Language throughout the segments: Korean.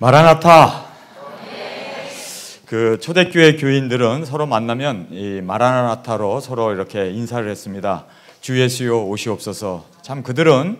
마라나타. 그 초대교회 교인들은 서로 만나면 이 마라나타로 서로 이렇게 인사를 했습니다. 주 예수여 오시옵소서. 참 그들은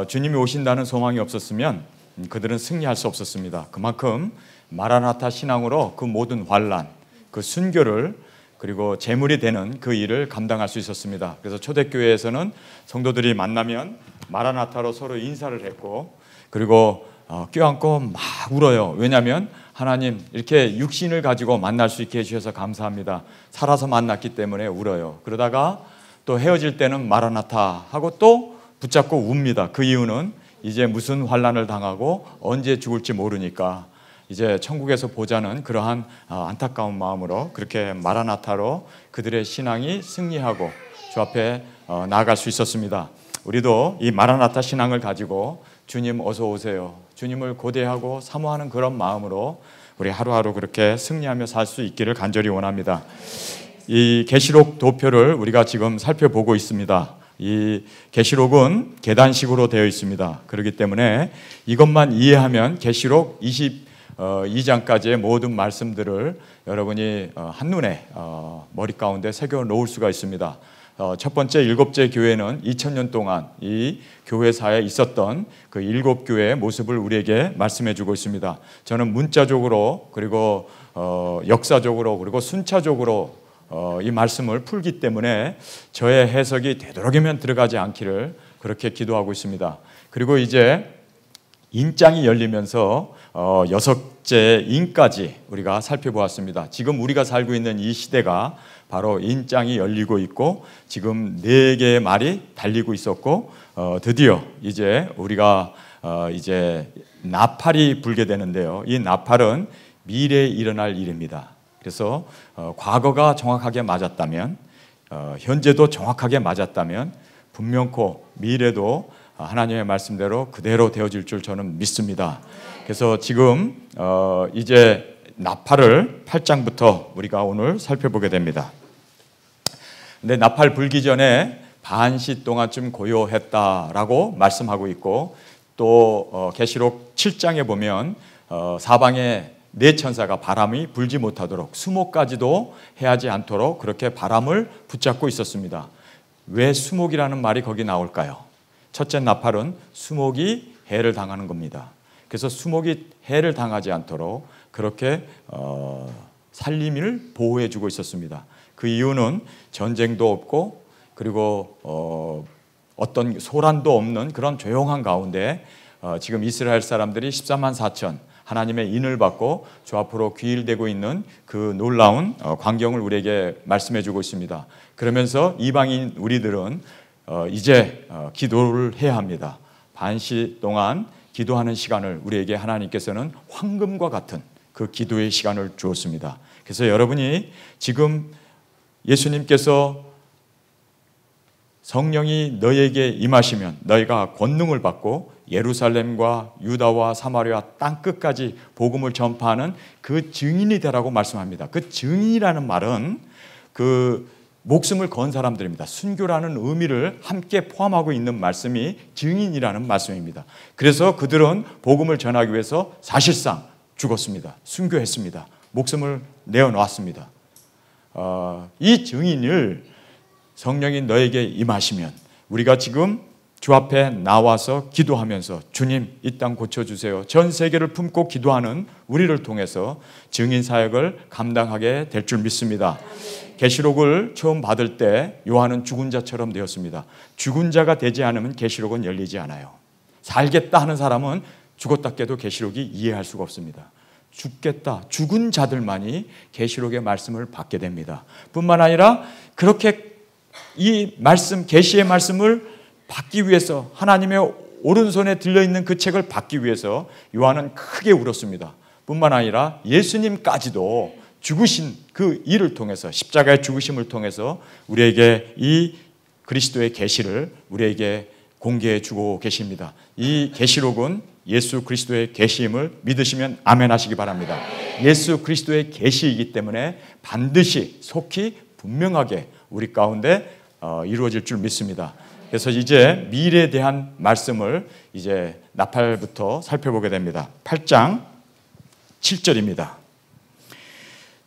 주님이 오신다는 소망이 없었으면 그들은 승리할 수 없었습니다. 그만큼 마라나타 신앙으로 그 모든 환난, 그 순교를 그리고 제물이 되는 그 일을 감당할 수 있었습니다. 그래서 초대교회에서는 성도들이 만나면 마라나타로 서로 인사를 했고, 그리고 껴안고 막 울어요. 왜냐하면 하나님 이렇게 육신을 가지고 만날 수 있게 해주셔서 감사합니다. 살아서 만났기 때문에 울어요. 그러다가 또 헤어질 때는 마라나타 하고 또 붙잡고 웁니다. 그 이유는 이제 무슨 환난을 당하고 언제 죽을지 모르니까 이제 천국에서 보자는 그러한 안타까운 마음으로 그렇게 마라나타로 그들의 신앙이 승리하고 주 앞에 나아갈 수 있었습니다. 우리도 이 마라나타 신앙을 가지고 주님 어서 오세요, 주님을 고대하고 사모하는 그런 마음으로 우리 하루하루 그렇게 승리하며 살 수 있기를 간절히 원합니다. 이 계시록 도표를 우리가 지금 살펴보고 있습니다. 이 계시록은 계단식으로 되어 있습니다. 그렇기 때문에 이것만 이해하면 계시록 22장까지의 모든 말씀들을 여러분이 한눈에 머리 가운데 새겨 놓을 수가 있습니다. 첫 번째 일곱째 교회는 2000년 동안 이 교회사에 있었던 그 일곱 교회의 모습을 우리에게 말씀해 주고 있습니다. 저는 문자적으로 그리고 역사적으로 그리고 순차적으로 이 말씀을 풀기 때문에 저의 해석이 되도록이면 들어가지 않기를 그렇게 기도하고 있습니다. 그리고 이제 인장이 열리면서 6째 인까지 우리가 살펴보았습니다. 지금 우리가 살고 있는 이 시대가 바로 인장이 열리고 있고 지금 4개의 말이 달리고 있었고 드디어 이제 우리가 이제 나팔이 불게 되는데요. 이 나팔은 미래에 일어날 일입니다. 그래서 과거가 정확하게 맞았다면 현재도 정확하게 맞았다면 분명코 미래도 하나님의 말씀대로 그대로 되어질 줄 저는 믿습니다. 그래서 지금 이제 나팔을 8장부터 우리가 오늘 살펴보게 됩니다. 근데 나팔 불기 전에 반시 동안쯤 고요했다라고 말씀하고 있고, 또 계시록 7장에 보면 사방에 4천사가 바람이 불지 못하도록 수목까지도 해하지 않도록 그렇게 바람을 붙잡고 있었습니다. 왜 수목이라는 말이 거기 나올까요? 첫째 나팔은 수목이 해를 당하는 겁니다. 그래서 수목이 해를 당하지 않도록 그렇게 살림을 보호해 주고 있었습니다. 그 이유는 전쟁도 없고 그리고 어떤 소란도 없는 그런 조용한 가운데 지금 이스라엘 사람들이 14만 4천 하나님의 인을 받고 주 앞으로 귀일되고 있는 그 놀라운 광경을 우리에게 말씀해 주고 있습니다. 그러면서 이방인 우리들은 이제 기도를 해야 합니다. 반시 동안 기도하는 시간을 우리에게 하나님께서는 황금과 같은 그 기도의 시간을 주었습니다. 그래서 여러분이 지금 예수님께서 성령이 너에게 임하시면 너희가 권능을 받고 예루살렘과 유다와 사마리아 땅끝까지 복음을 전파하는 그 증인이 되라고 말씀합니다. 그 증인이라는 말은 그 목숨을 건 사람들입니다. 순교라는 의미를 함께 포함하고 있는 말씀이 증인이라는 말씀입니다. 그래서 그들은 복음을 전하기 위해서 사실상 죽었습니다. 순교했습니다. 목숨을 내어놓았습니다. 이 증인을 성령이 너에게 임하시면 우리가 지금 주 앞에 나와서 기도하면서 주님 이 땅 고쳐주세요, 전 세계를 품고 기도하는 우리를 통해서 증인 사역을 감당하게 될 줄 믿습니다. 계시록을 처음 받을 때 요한은 죽은 자처럼 되었습니다. 죽은 자가 되지 않으면 계시록은 열리지 않아요. 살겠다 하는 사람은 죽었다 깨도 계시록이 이해할 수가 없습니다. 죽겠다, 죽은 자들만이 계시록의 말씀을 받게 됩니다. 뿐만 아니라 그렇게 이 말씀, 계시의 말씀을 받기 위해서 하나님의 오른손에 들려있는 그 책을 받기 위해서 요한은 크게 울었습니다. 뿐만 아니라 예수님까지도 죽으신 그 일을 통해서, 십자가의 죽으심을 통해서 우리에게 이 그리스도의 계시를 우리에게 공개해 주고 계십니다. 이 계시록은 예수 그리스도의 계시임을 믿으시면 아멘 하시기 바랍니다. 예수 그리스도의 계시이기 때문에 반드시 속히 분명하게 우리 가운데 이루어질 줄 믿습니다. 그래서 이제 미래에 대한 말씀을 이제 나팔부터 살펴보게 됩니다. 8장 7절입니다.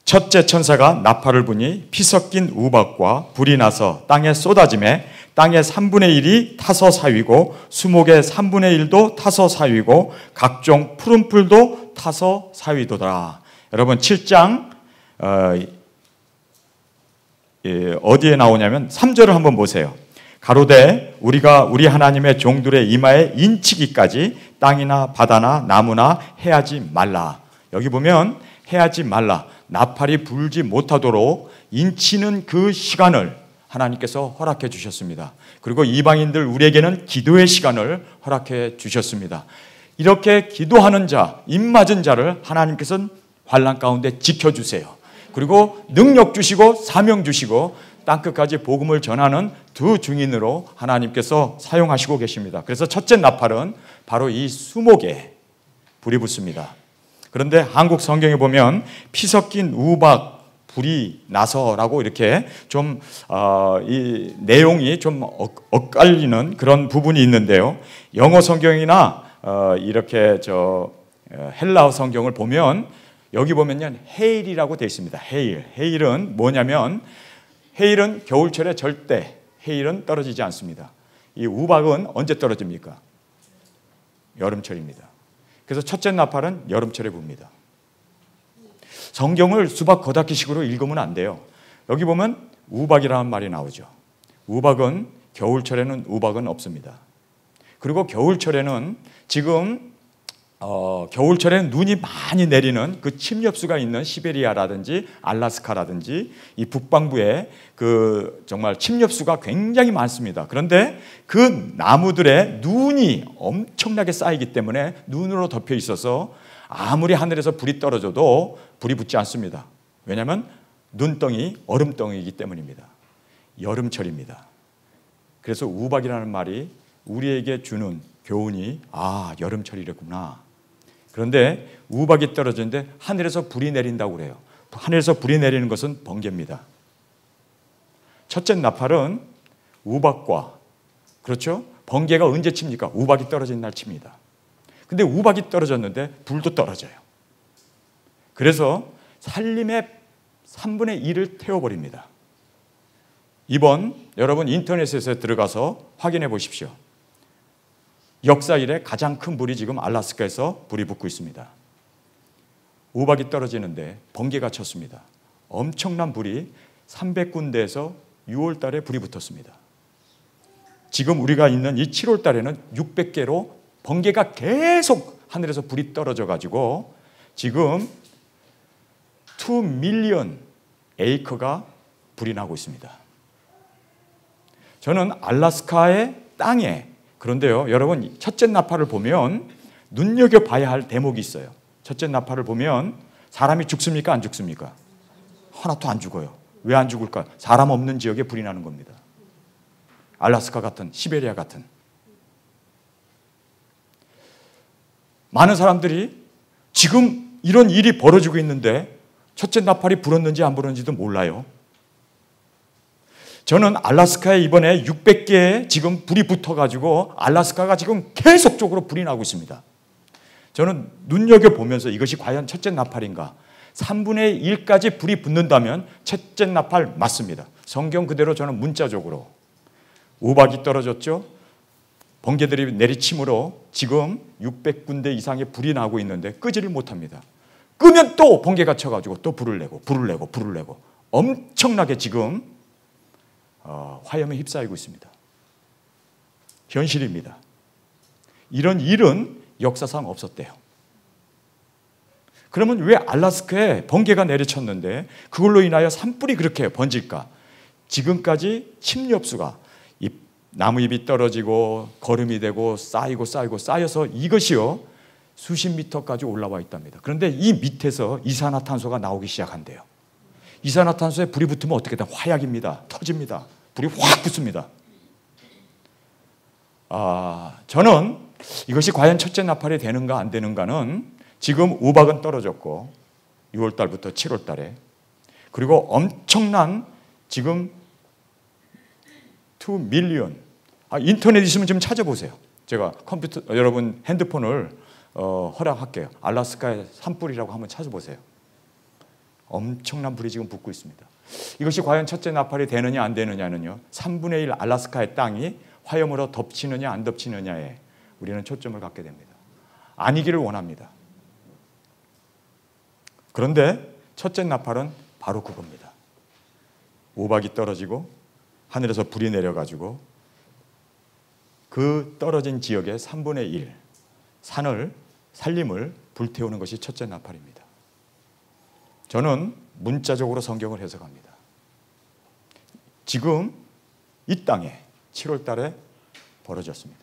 첫째 천사가 나팔을 부니 피 섞인 우박과 불이 나서 땅에 쏟아지매 땅의 3분의 1이 타서 사위고 수목의 3분의 1도 타서 사위고 각종 푸른 풀도 타서 사위도다. 여러분 7장 어디에 나오냐면 3절을 한번 보세요. 가로되 우리가 우리 하나님의 종들의 이마에 인치기까지 땅이나 바다나 나무나 해하지 말라. 여기 보면 해하지 말라. 나팔이 불지 못하도록 인치는 그 시간을 하나님께서 허락해 주셨습니다. 그리고 이방인들 우리에게는 기도의 시간을 허락해 주셨습니다. 이렇게 기도하는 자, 입맞은 자를 하나님께서는 환난 가운데 지켜주세요. 그리고 능력 주시고 사명 주시고 땅끝까지 복음을 전하는 두 증인으로 하나님께서 사용하시고 계십니다. 그래서 첫째 나팔은 바로 이 수목에 불이 붙습니다. 그런데 한국 성경에 보면 피 섞인 우박 불이 나서라고 이렇게 좀 이 내용이 좀 엇갈리는 그런 부분이 있는데요. 영어 성경이나 이렇게 헬라어 성경을 보면 여기 보면요 헤일이라고 되어 있습니다. 헤일은 뭐냐면 헤일은 겨울철에 절대 헤일은 떨어지지 않습니다. 이 우박은 언제 떨어집니까? 여름철입니다. 그래서 첫째 나팔은 여름철에 붑니다. 성경을 수박 겉핥기식으로 읽으면 안 돼요. 여기 보면 우박이라는 말이 나오죠. 우박은 겨울철에는 우박은 없습니다. 그리고 겨울철에는 지금 겨울철에는 눈이 많이 내리는 그 침엽수가 있는 시베리아라든지 알라스카라든지 이 북방부에 그 정말 침엽수가 굉장히 많습니다. 그런데 그 나무들에 눈이 엄청나게 쌓이기 때문에 눈으로 덮여 있어서 아무리 하늘에서 불이 떨어져도 불이 붙지 않습니다. 왜냐하면 눈덩이, 얼음덩이이기 때문입니다. 여름철입니다. 그래서 우박이라는 말이 우리에게 주는 교훈이 여름철이랬구나. 그런데 우박이 떨어지는데 하늘에서 불이 내린다고 그래요. 하늘에서 불이 내리는 것은 번개입니다. 첫째 나팔은 우박과 그렇죠? 번개가 언제 칩니까? 우박이 떨어진 날 칩니다. 근데 우박이 떨어졌는데 불도 떨어져요. 그래서 살림의 3분의 1을 태워버립니다. 이번 여러분 인터넷에서 들어가서 확인해 보십시오. 역사 이래 가장 큰 불이 지금 알라스카에서 불이 붙고 있습니다. 우박이 떨어지는데 번개가 쳤습니다. 엄청난 불이 300군데에서 6월 달에 불이 붙었습니다. 지금 우리가 있는 이 7월 달에는 600개로 번개가 계속 하늘에서 불이 떨어져 가지고 지금 2 밀리언 에이커가 불이 나고 있습니다. 저는 알라스카의 땅에 그런데요, 여러분 첫째 나팔을 보면 눈여겨봐야 할 대목이 있어요. 첫째 나팔을 보면 사람이 죽습니까? 안 죽습니까? 하나도 안 죽어요. 왜 안 죽을까? 사람 없는 지역에 불이 나는 겁니다. 알라스카 같은, 시베리아 같은. 많은 사람들이 지금 이런 일이 벌어지고 있는데 첫째 나팔이 불었는지 안 불었는지도 몰라요. 저는 알라스카에 이번에 600개의 지금 불이 붙어가지고 알라스카가 지금 계속적으로 불이 나고 있습니다. 저는 눈여겨보면서 이것이 과연 첫째 나팔인가? 3분의 1까지 불이 붙는다면 첫째 나팔 맞습니다. 성경 그대로 저는 문자적으로 우박이 떨어졌죠. 번개들이 내리침으로 지금 600군데 이상의 불이 나고 있는데 끄지를 못합니다. 끄면 또 번개가 쳐가지고 또 불을 내고 엄청나게 지금 화염에 휩싸이고 있습니다. 현실입니다. 이런 일은 역사상 없었대요. 그러면 왜 알라스카에 번개가 내리쳤는데 그걸로 인하여 산불이 그렇게 번질까? 지금까지 침엽수가 이 나무잎이 떨어지고 거름이 되고 쌓여서 이것이요 수십 미터까지 올라와 있답니다. 그런데 이 밑에서 이산화탄소가 나오기 시작한대요. 이산화탄소에 불이 붙으면 어떻게 돼? 화약입니다. 터집니다. 불이 확 붙습니다. 저는 이것이 과연 첫째 나팔이 되는가 안 되는가는 지금 우박은 떨어졌고 6월 달부터 7월 달에 그리고 엄청난 지금 2 밀리언 인터넷 있으면 좀 찾아보세요. 제가 컴퓨터 여러분 핸드폰을 허락할게요. 알래스카의 산불이라고 한번 찾아보세요. 엄청난 불이 지금 붙고 있습니다. 이것이 과연 첫째 나팔이 되느냐 안 되느냐는요, 3분의 1 알래스카의 땅이 화염으로 덮치느냐 안 덮치느냐에 우리는 초점을 갖게 됩니다. 아니기를 원합니다. 그런데 첫째 나팔은 바로 그겁니다. 우박이 떨어지고 하늘에서 불이 내려가지고 그 떨어진 지역의 3분의 1 산림을 불태우는 것이 첫째 나팔입니다. 저는 문자적으로 성경을 해석합니다. 지금 이 땅에 7월 달에 벌어졌습니다.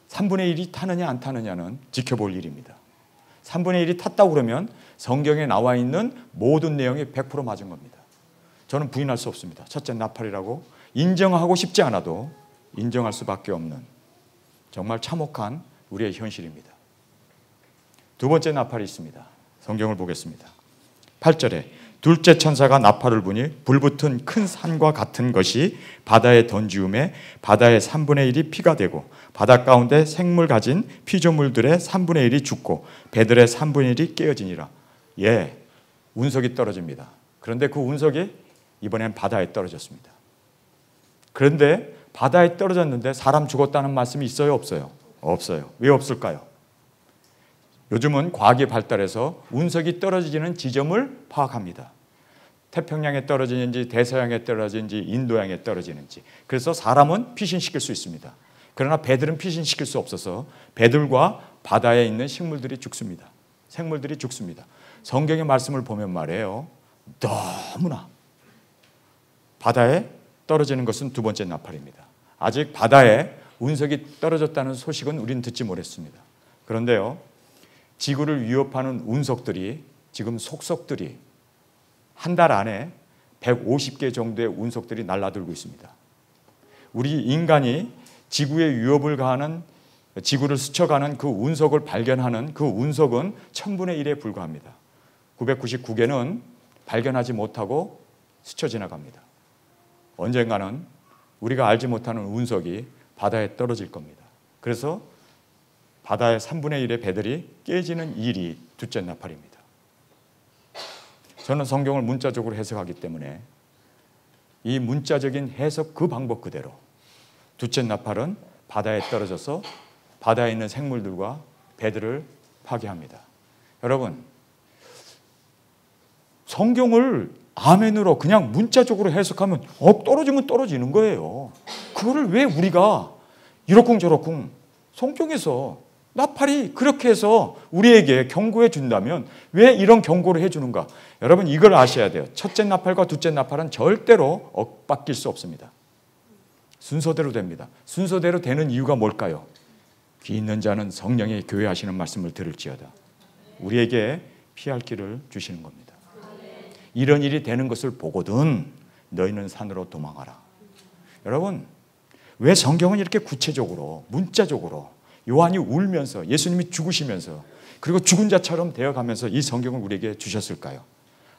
3분의 1이 타느냐 안 타느냐는 지켜볼 일입니다. 3분의 1이 탔다고 그러면 성경에 나와 있는 모든 내용이 100% 맞은 겁니다. 저는 부인할 수 없습니다. 첫째 나팔이라고 인정하고 싶지 않아도 인정할 수밖에 없는 정말 참혹한 우리의 현실입니다. 두 번째 나팔이 있습니다. 성경을 보겠습니다. 8절에 둘째 천사가 나팔을 부니 불붙은 큰 산과 같은 것이 바다에 던지움에 바다의 3분의 1이 피가 되고 바다 가운데 생물 가진 피조물들의 3분의 1이 죽고 배들의 3분의 1이 깨어지니라. 예, 운석이 떨어집니다. 그런데 그 운석이 이번엔 바다에 떨어졌습니다. 그런데 바다에 떨어졌는데 사람 죽었다는 말씀이 있어요, 없어요? 없어요. 왜 없을까요? 요즘은 과학이 발달해서 운석이 떨어지는 지점을 파악합니다. 태평양에 떨어지는지 대서양에 떨어지는지 인도양에 떨어지는지. 그래서 사람은 피신시킬 수 있습니다. 그러나 배들은 피신시킬 수 없어서 배들과 바다에 있는 식물들이 죽습니다. 생물들이 죽습니다. 성경의 말씀을 보면 말이에요, 너무나 바다에 떨어지는 것은 두 번째 나팔입니다. 아직 바다에 운석이 떨어졌다는 소식은 우리는 듣지 못했습니다. 그런데요, 지구를 위협하는 운석들이 지금 속속들이 한 달 안에 150개 정도의 운석들이 날아들고 있습니다. 우리 인간이 지구에 위협을 가하는, 지구를 스쳐가는 그 운석을 발견하는 그 운석은 1000분의 1에 불과합니다. 999개는 발견하지 못하고 스쳐 지나갑니다. 언젠가는 우리가 알지 못하는 운석이 바다에 떨어질 겁니다. 그래서 바다의 3분의 1의 배들이 깨지는 일이 둘째 나팔입니다. 저는 성경을 문자적으로 해석하기 때문에 이 문자적인 해석 그 방법 그대로 둘째 나팔은 바다에 떨어져서 바다에 있는 생물들과 배들을 파괴합니다. 여러분, 성경을 아멘으로 그냥 문자적으로 해석하면 떨어지면 떨어지는 거예요. 그거를 왜 우리가 이러쿵저러쿵 성경에서 나팔이 그렇게 해서 우리에게 경고해 준다면 왜 이런 경고를 해주는가? 여러분, 이걸 아셔야 돼요. 첫째 나팔과 둘째 나팔은 절대로 엇바뀔 수 없습니다. 순서대로 됩니다. 순서대로 되는 이유가 뭘까요? 귀 있는 자는 성령의 교회하시는 말씀을 들을지어다. 우리에게 피할 길을 주시는 겁니다. 이런 일이 되는 것을 보거든 너희는 산으로 도망하라. 여러분, 왜 성경은 이렇게 구체적으로 문자적으로 요한이 울면서 예수님이 죽으시면서 그리고 죽은 자처럼 되어가면서 이 성경을 우리에게 주셨을까요?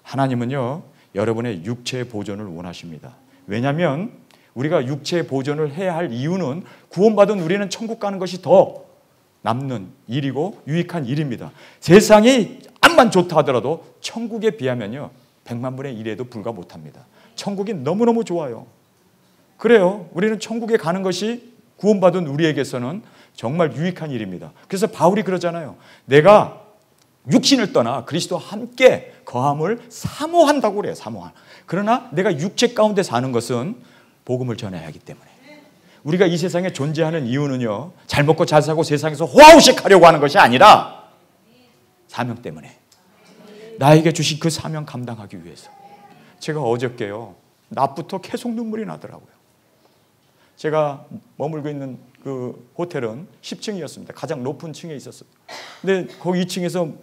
하나님은요, 여러분의 육체의 보존을 원하십니다. 왜냐하면 우리가 육체의 보존을 해야 할 이유는 구원받은 우리는 천국 가는 것이 더 남는 일이고 유익한 일입니다. 세상이 암만 좋다 하더라도 천국에 비하면요 100만 분의 1에도 불과 못합니다. 천국이 너무너무 좋아요. 그래요, 우리는 천국에 가는 것이 구원받은 우리에게서는 정말 유익한 일입니다. 그래서 바울이 그러잖아요. 내가 육신을 떠나 그리스도와 함께 거함을 사모한다고 그래요. 사모한. 그러나 내가 육체 가운데 사는 것은 복음을 전해야 하기 때문에. 우리가 이 세상에 존재하는 이유는요, 잘 먹고 잘 사고 세상에서 호화우식하려고 하는 것이 아니라 사명 때문에. 나에게 주신 그 사명 감당하기 위해서. 제가 어저께요, 낮부터 계속 눈물이 나더라고요. 제가 머물고 있는 그 호텔은 10층이었습니다. 가장 높은 층에 있었어요. 근데 거기 2층에서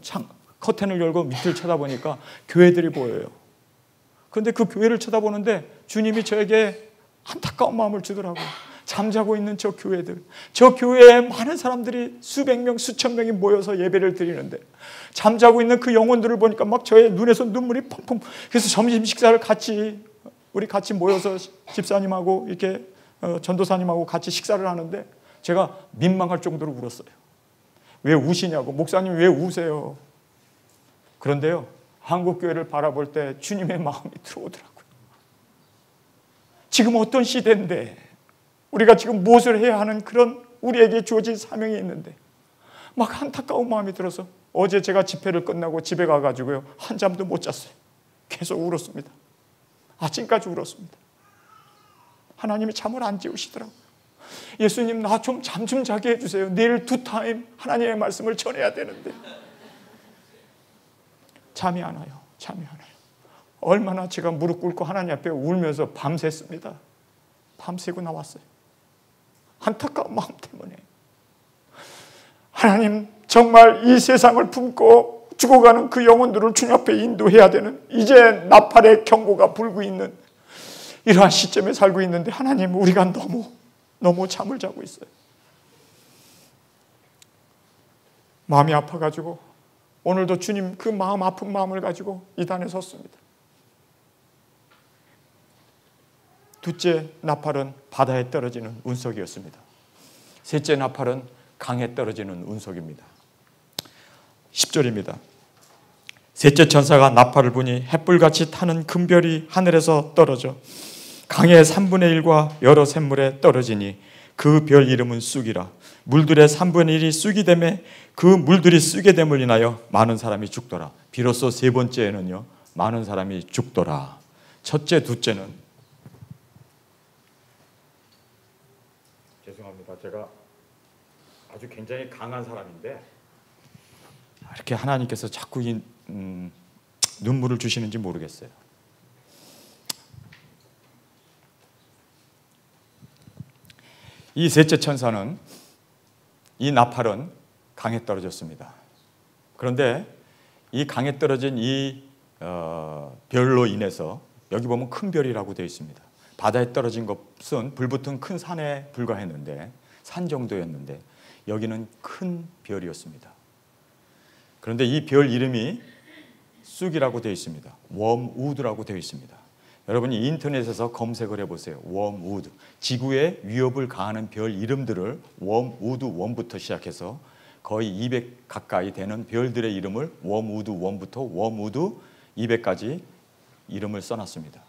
커튼을 열고 밑을 쳐다보니까 교회들이 보여요. 그런데 그 교회를 쳐다보는데 주님이 저에게 안타까운 마음을 주더라고요. 잠자고 있는 저 교회들, 저 교회에 많은 사람들이 수백 명, 수천 명이 모여서 예배를 드리는데 잠자고 있는 그 영혼들을 보니까 막 저의 눈에서 눈물이 펑펑. 그래서 점심 식사를 우리 같이 모여서 집사님하고 이렇게 전도사님하고 같이 식사를 하는데 제가 민망할 정도로 울었어요. 왜 우시냐고. 목사님 왜 우세요? 그런데요, 한국교회를 바라볼 때 주님의 마음이 들어오더라고요. 지금 어떤 시대인데, 우리가 지금 무엇을 해야 하는 그런 우리에게 주어진 사명이 있는데 막 안타까운 마음이 들어서 어제 제가 집회를 끝나고 집에 가가지고요, 한잠도 못 잤어요. 계속 울었습니다. 아침까지 울었습니다. 하나님이 잠을 안 재우시더라고요. 예수님, 나 좀 잠 좀 자게 해주세요. 내일 2타임 하나님의 말씀을 전해야 되는데. 잠이 안 와요. 잠이 안 와요. 얼마나 제가 무릎 꿇고 하나님 앞에 울면서 밤샜습니다. 밤새고 나왔어요. 안타까운 마음 때문에. 하나님, 정말 이 세상을 품고 죽어가는 그 영혼들을 주님 앞에 인도해야 되는, 이제 나팔의 경고가 불고 있는 이러한 시점에 살고 있는데, 하나님, 우리가 너무 잠을 자고 있어요. 마음이 아파가지고 오늘도 주님 그 마음 아픈 마음을 가지고 이 단에 섰습니다. 둘째 나팔은 바다에 떨어지는 운석이었습니다. 셋째 나팔은 강에 떨어지는 운석입니다. 10절입니다. 셋째 천사가 나팔을 부니 햇불같이 타는 큰 별이 하늘에서 떨어져 강의 3분의 1과 여러 샘물에 떨어지니 그 별 이름은 쑥이라. 물들의 3분의 1이 쑥이 되매 그 물들이 쑥게 됨을 인하여 많은 사람이 죽더라. 비로소 세 번째에는요, 많은 사람이 죽더라. 첫째, 둘째는, 죄송합니다. 제가 아주 굉장히 강한 사람인데 이렇게 하나님께서 자꾸 눈물을 주시는지 모르겠어요. 이 셋째 천사는, 이 나팔은 강에 떨어졌습니다. 그런데 이 강에 떨어진 이 별로 인해서, 여기 보면 큰 별이라고 되어 있습니다. 바다에 떨어진 것은 불붙은 큰 산에 불과했는데, 산 정도였는데 여기는 큰 별이었습니다. 그런데 이 별 이름이 쑥이라고 되어 있습니다. 웜우드라고 되어 있습니다. 여러분이 인터넷에서 검색을 해보세요. 웜우드. 지구에 위협을 가하는 별 이름들을 웜우드 1부터 시작해서 거의 200 가까이 되는 별들의 이름을 웜우드 1부터 웜우드 200까지 이름을 써놨습니다.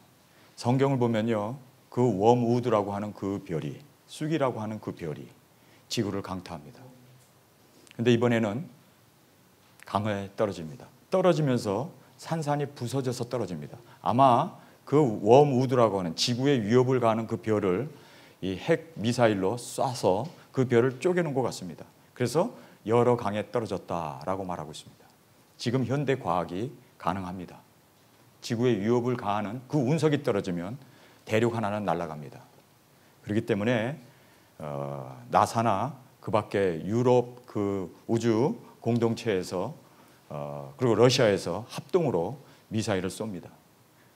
성경을 보면요, 그 웜우드라고 하는 그 별이, 쑥이라고 하는 그 별이 지구를 강타합니다. 그런데 이번에는 강에 떨어집니다. 떨어지면서 산산이 부서져서 떨어집니다. 아마 그 웜우드라고 하는 지구에 위협을 가하는 그 별을 이 핵 미사일로 쏴서 그 별을 쪼개는 것 같습니다. 그래서 여러 강에 떨어졌다라고 말하고 있습니다. 지금 현대 과학이 가능합니다. 지구에 위협을 가하는 그 운석이 떨어지면 대륙 하나는 날아갑니다. 그렇기 때문에 나사나 그 밖에 유럽 그 우주 공동체에서 그리고 러시아에서 합동으로 미사일을 쏩니다.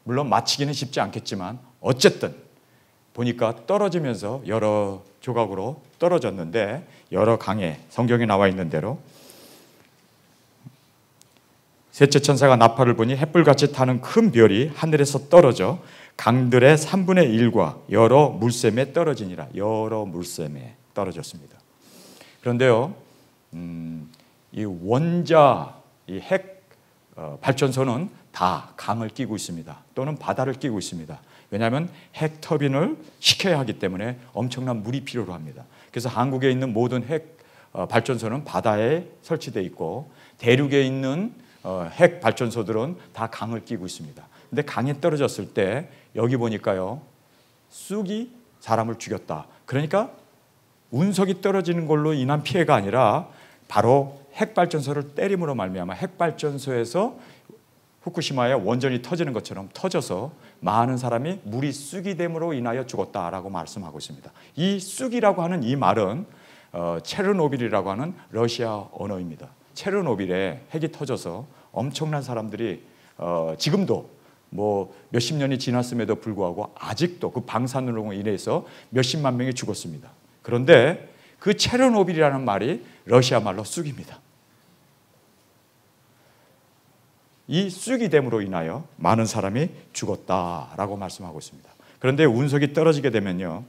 물론 맞히기는 쉽지 않겠지만 어쨌든 보니까 떨어지면서 여러 조각으로 떨어졌는데, 여러 강에, 성경에 나와 있는 대로 셋째 천사가 나팔을 부니 햇불같이 타는 큰 별이 하늘에서 떨어져 강들의 3분의 1과 여러 물샘에 떨어지니라. 여러 물샘에 떨어졌습니다. 그런데요, 이 원자, 이 핵 발전소는 다 강을 끼고 있습니다. 또는 바다를 끼고 있습니다. 왜냐하면 핵 터빈을 시켜야 하기 때문에 엄청난 물이 필요로 합니다. 그래서 한국에 있는 모든 핵 발전소는 바다에 설치되어 있고, 대륙에 있는 핵 발전소들은 다 강을 끼고 있습니다. 근데 강에 떨어졌을 때 여기 보니까요, 쑥이 사람을 죽였다. 그러니까 운석이 떨어지는 걸로 인한 피해가 아니라 바로 핵발전소를 때림으로 말미암아 핵발전소에서 후쿠시마에 원전이 터지는 것처럼 터져서 많은 사람이 물이 쑥이 됨으로 인하여 죽었다라고 말씀하고 있습니다. 이 쑥이라고 하는 이 말은 체르노빌이라고 하는 러시아 언어입니다. 체르노빌에 핵이 터져서 엄청난 사람들이 지금도 뭐 몇십 년이 지났음에도 불구하고 아직도 그 방사능으로 인해서 몇십만 명이 죽었습니다. 그런데 그 체르노빌이라는 말이 러시아 말로 쑥입니다. 이 쑥이 됨으로 인하여 많은 사람이 죽었다라고 말씀하고 있습니다. 그런데 운석이 떨어지게 되면요,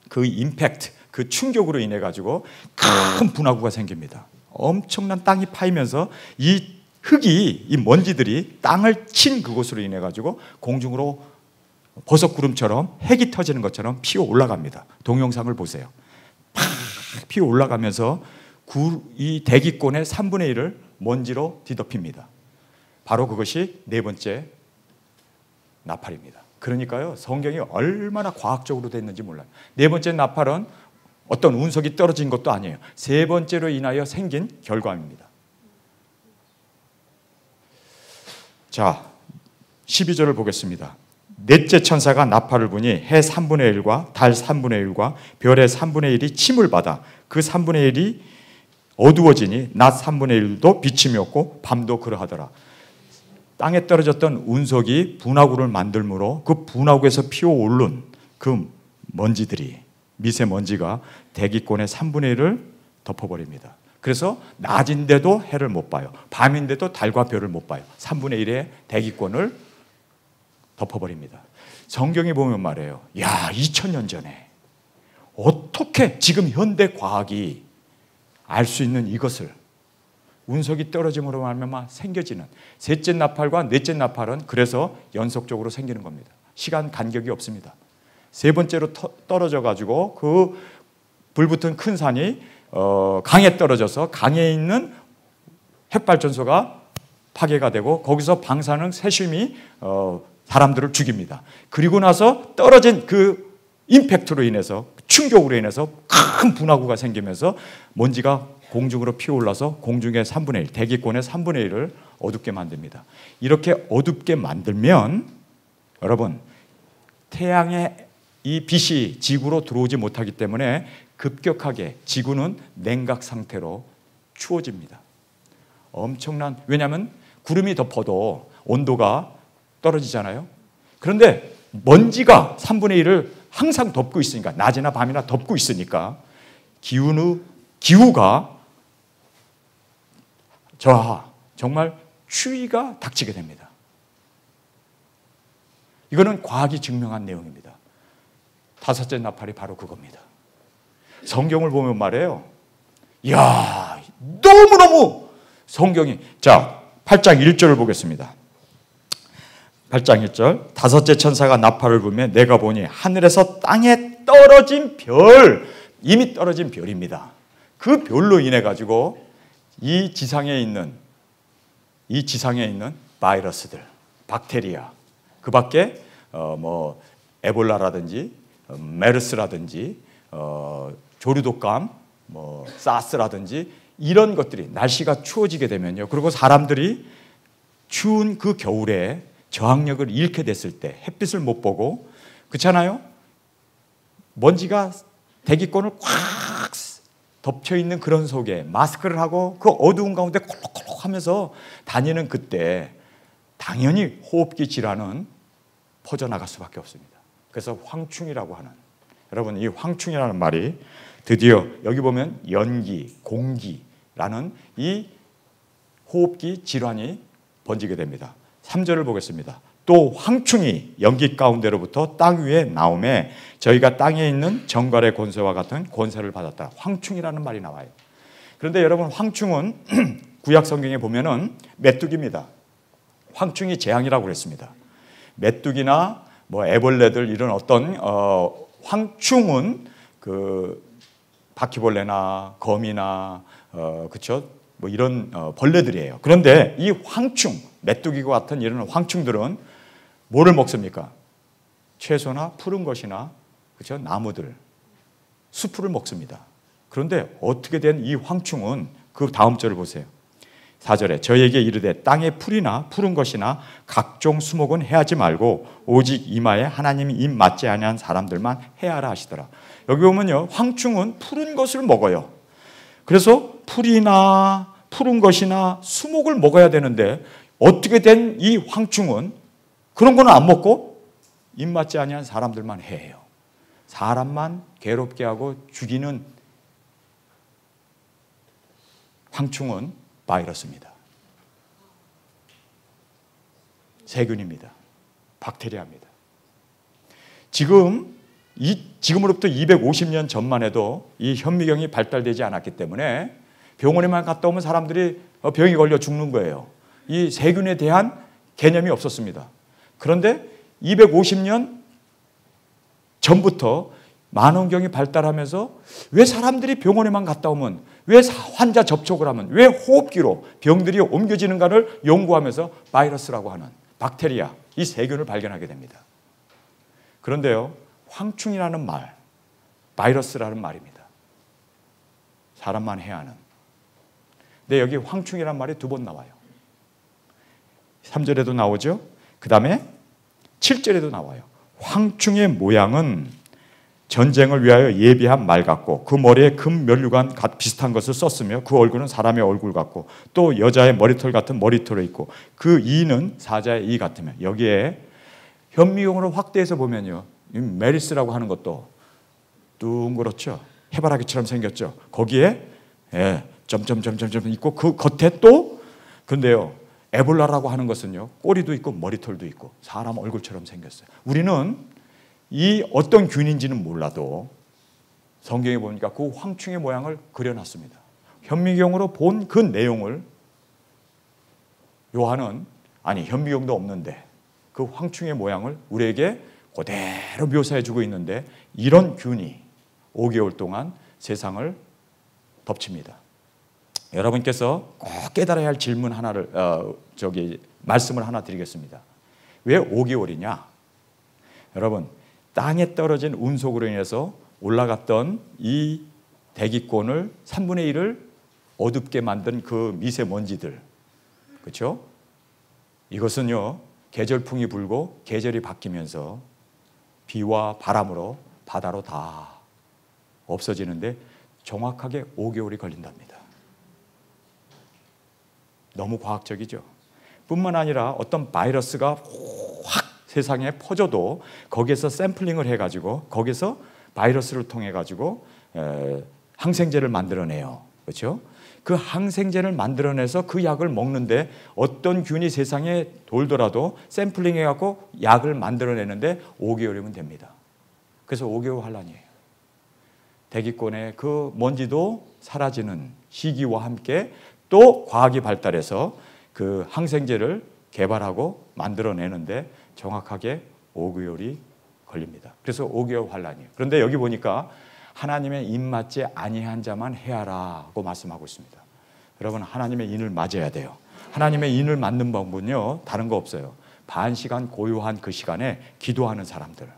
그 임팩트, 그 충격으로 인해 가지고 큰 분화구가 생깁니다. 엄청난 땅이 파이면서 이 흙이, 이 먼지들이 땅을 친 그곳으로 인해 가지고 공중으로 버섯구름처럼 핵이 터지는 것처럼 피어 올라갑니다. 동영상을 보세요. 팍 피어 올라가면서 이 대기권의 3분의 1을 먼지로 뒤덮입니다. 바로 그것이 네 번째 나팔입니다. 그러니까요, 성경이 얼마나 과학적으로 됐는지 몰라요. 네 번째 나팔은 어떤 운석이 떨어진 것도 아니에요. 세 번째로 인하여 생긴 결과입니다. 자, 12절을 보겠습니다. 넷째 천사가 나팔을 부니 해 3분의 1과 달 3분의 1과 별의 3분의 1이 침을 받아 그 3분의 1이 어두워지니 낮 3분의 1도 비침이 없고 밤도 그러하더라. 땅에 떨어졌던 운석이 분화구를 만들므로 그 분화구에서 피어오른 그 먼지들이, 미세먼지가 대기권의 3분의 1을 덮어버립니다. 그래서 낮인데도 해를 못 봐요. 밤인데도 달과 별을 못 봐요. 3분의 1의 대기권을 덮어버립니다. 성경에 보면 말이에요. 야, 2000년 전에 어떻게 지금 현대 과학이 알 수 있는 이것을, 운석이 떨어짐으로 말미암아 생겨지는 셋째 나팔과 넷째 나팔은 그래서 연속적으로 생기는 겁니다. 시간 간격이 없습니다. 세 번째로 떨어져 가지고 그 불붙은 큰 산이 강에 떨어져서 강에 있는 핵발전소가 파괴가 되고 거기서 방사능 세슘이 사람들을 죽입니다. 그리고 나서 떨어진 그 임팩트로 인해서, 충격으로 인해서 큰 분화구가 생기면서 먼지가 공중으로 피어올라서 공중의 3분의 1, 대기권의 3분의 1을 어둡게 만듭니다. 이렇게 어둡게 만들면 여러분, 태양의 이 빛이 지구로 들어오지 못하기 때문에 급격하게 지구는 냉각 상태로 추워집니다. 엄청난, 왜냐하면 구름이 덮어도 온도가 떨어지잖아요. 그런데 먼지가 3분의 1을 항상 덮고 있으니까, 낮이나 밤이나 덮고 있으니까 기후가 저하, 정말 추위가 닥치게 됩니다. 이거는 과학이 증명한 내용입니다. 다섯째 나팔이 바로 그겁니다. 성경을 보면 말이에요. 이야, 너무너무 성경이, 자, 8장 1절을 보겠습니다. 8장 1절, 다섯째 천사가 나팔을 불며 내가 보니 하늘에서 땅에 떨어진 별, 이미 떨어진 별입니다. 그 별로 인해 가지고 이 지상에 있는 바이러스들, 박테리아, 그 밖에 에볼라라든지 메르스라든지 조류독감, 사스라든지 이런 것들이, 날씨가 추워지게 되면요, 그리고 사람들이 추운 그 겨울에 저항력을 잃게 됐을 때, 햇빛을 못 보고, 그렇잖아요? 먼지가 대기권을 꽉 덮쳐 있는 그런 속에 마스크를 하고 그 어두운 가운데 콜록콜록 하면서 다니는 그때 당연히 호흡기 질환은 퍼져나갈 수밖에 없습니다. 그래서 황충이라고 하는, 여러분, 이 황충이라는 말이 드디어 여기 보면 연기, 공기라는 이 호흡기 질환이 번지게 됩니다. 3절을 보겠습니다. 또 황충이 연기 가운데로부터 땅 위에 나오매 저희가 땅에 있는 정갈의 권세와 같은 권세를 받았다. 황충이라는 말이 나와요. 그런데 여러분, 황충은 구약 성경에 보면은 메뚜기입니다. 황충이 재앙이라고 그랬습니다. 메뚜기나 애벌레들, 이런 어떤 황충은 그 바퀴벌레나 거미나 그렇죠? 이런 벌레들이에요. 그런데 이 황충, 메뚜기와 같은 이런 황충들은 뭐를 먹습니까? 채소나 푸른 것이나, 그렇죠? 나무들, 수풀을 먹습니다. 그런데 어떻게 된 이 황충은 그 다음 절을 보세요. 4절에 저에게 이르되 땅의 풀이나 푸른 것이나 각종 수목은 해하지 말고 오직 이마에 하나님이 입 맞지 아니한 사람들만 해하라 하시더라. 여기 보면요, 황충은 푸른 것을 먹어요. 그래서 풀이나 푸른 것이나 수목을 먹어야 되는데 어떻게 된 이 황충은 그런 거는 안 먹고 입 맞지 아니한 사람들만 해요. 사람만 괴롭게 하고 죽이는 황충은 바이러스입니다. 세균입니다. 박테리아입니다. 지금으로부터 250년 전만 해도 이 현미경이 발달되지 않았기 때문에 병원에만 갔다 오면 사람들이 병이 걸려 죽는 거예요. 이 세균에 대한 개념이 없었습니다. 그런데 250년 전부터 만원경이 발달하면서 왜 사람들이 병원에만 갔다 오면, 왜 환자 접촉을 하면, 왜 호흡기로 병들이 옮겨지는가를 연구하면서 바이러스라고 하는 박테리아, 이 세균을 발견하게 됩니다. 그런데요, 황충이라는 말, 바이러스라는 말입니다. 사람만 해야 하는. 근데 여기 황충이라는 말이 2번 나와요. 3절에도 나오죠. 그 다음에 7절에도 나와요. 황충의 모양은 전쟁을 위하여 예비한 말 같고 그 머리에 금 면류관 비슷한 것을 썼으며 그 얼굴은 사람의 얼굴 같고 또 여자의 머리털 같은 머리털이 있고 그 이는 사자의 이 같으며, 여기에 현미경으로 확대해서 보면요, 메리스라고 하는 것도 둥그렇죠. 해바라기처럼 생겼죠. 거기에 점점점점점 있고 그 겉에 또, 근데요, 에볼라라고 하는 것은요, 꼬리도 있고 머리털도 있고 사람 얼굴처럼 생겼어요. 우리는 이 어떤 균인지는 몰라도 성경에 보니까 그 황충의 모양을 그려놨습니다. 현미경으로 본 그 내용을 요한은, 아니 현미경도 없는데 그 황충의 모양을 우리에게 그대로 묘사해주고 있는데, 이런 균이 5개월 동안 세상을 덮칩니다. 여러분께서 꼭 깨달아야 할 질문 하나를 말씀을 하나 드리겠습니다. 왜 5개월이냐? 여러분, 땅에 떨어진 운석으로 인해서 올라갔던 이 대기권을 3분의 1을 어둡게 만든 그 미세먼지들, 그렇죠? 이것은요, 계절풍이 불고 계절이 바뀌면서 비와 바람으로 바다로 다 없어지는데 정확하게 5개월이 걸린답니다. 너무 과학적이죠. 뿐만 아니라 어떤 바이러스가 확 세상에 퍼져도 거기에서 샘플링을 해가지고 거기서 바이러스를 통해가지고 항생제를 만들어내요. 그렇죠? 그 항생제를 만들어내서 그 약을 먹는데 어떤 균이 세상에 돌더라도 샘플링 해갖고 약을 만들어내는데 5개월이면 됩니다. 그래서 5개월 환란이에요. 대기권의 그 먼지도 사라지는 시기와 함께 또 과학이 발달해서 그 항생제를 개발하고 만들어내는데 정확하게 5개월이 걸립니다. 그래서 5개월 환란이에요. 그런데 여기 보니까 하나님의 인 맞지 아니한 자만 해하라고 말씀하고 있습니다. 여러분, 하나님의 인을 맞아야 돼요. 하나님의 인을 맞는 방법은요, 다른 거 없어요. 반시간 고요한 그 시간에 기도하는 사람들.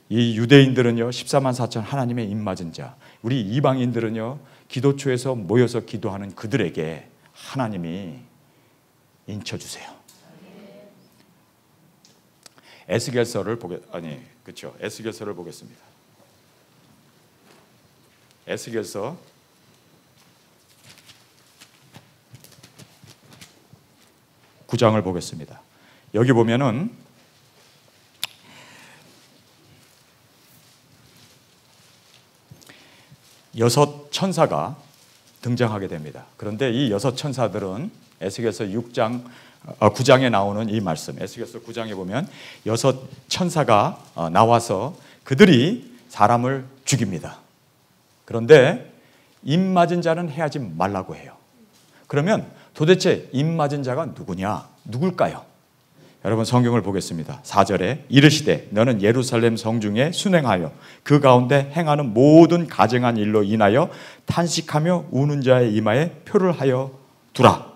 이 유대인들은요 14만 4천 하나님의 인 맞은 자, 우리 이방인들은요 기도초에서 모여서 기도하는 그들에게 하나님이 인쳐주세요. 에스겔서를 에스겔서를 보겠습니다. 에스겔서 9장을 보겠습니다. 여기 보면은 여섯 천사가 등장하게 됩니다. 그런데 이 여섯 천사들은 에스겔서 9장에 나오는 이 말씀, 에스겔서 9장에 보면 여섯 천사가 나와서 그들이 사람을 죽입니다. 그런데 입 맞은 자는 해하지 말라고 해요. 그러면 도대체 입 맞은 자가 누구냐? 누굴까요? 여러분, 성경을 보겠습니다. 4절에 이르시되 너는 예루살렘 성중에 순행하여 그 가운데 행하는 모든 가증한 일로 인하여 탄식하며 우는 자의 이마에 표를 하여 두라.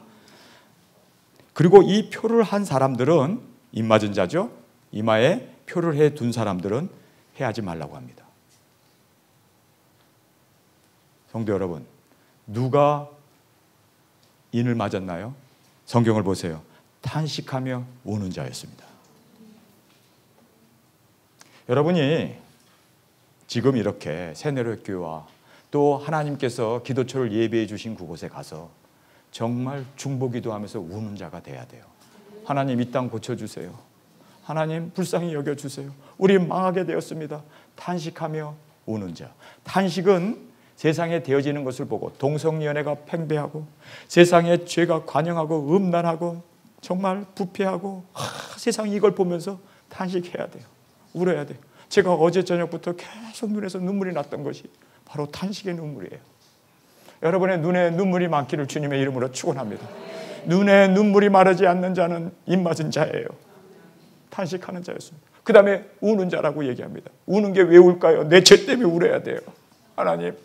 그리고 이 표를 한 사람들은, 입 맞은 자죠, 이마에 표를 해 둔 사람들은 해하지 말라고 합니다. 성도 여러분, 누가 인을 맞았나요? 성경을 보세요. 탄식하며 우는 자였습니다. 여러분이 지금 이렇게 새내려교회와 또 하나님께서 기도처를 예비해 주신 그곳에 가서 정말 중보기도하면서 우는 자가 돼야 돼요. 하나님, 이 땅 고쳐주세요. 하나님, 불쌍히 여겨주세요. 우리 망하게 되었습니다. 탄식하며 우는 자. 탄식은 세상에 되어지는 것을 보고 동성연애가 팽배하고 세상에 죄가 관영하고 음란하고 정말 부패하고 세상이 이걸 보면서 탄식해야 돼요. 울어야 돼요. 제가 어제 저녁부터 계속 눈에서 눈물이 났던 것이 바로 탄식의 눈물이에요. 여러분의 눈에 눈물이 많기를 주님의 이름으로 축원합니다. 눈에 눈물이 마르지 않는 자는 입맞은 자예요. 탄식하는 자였습니다. 그 다음에 우는 자라고 얘기합니다. 우는 게 왜 울까요? 내 죄 때문에 울어야 돼요. 하나님,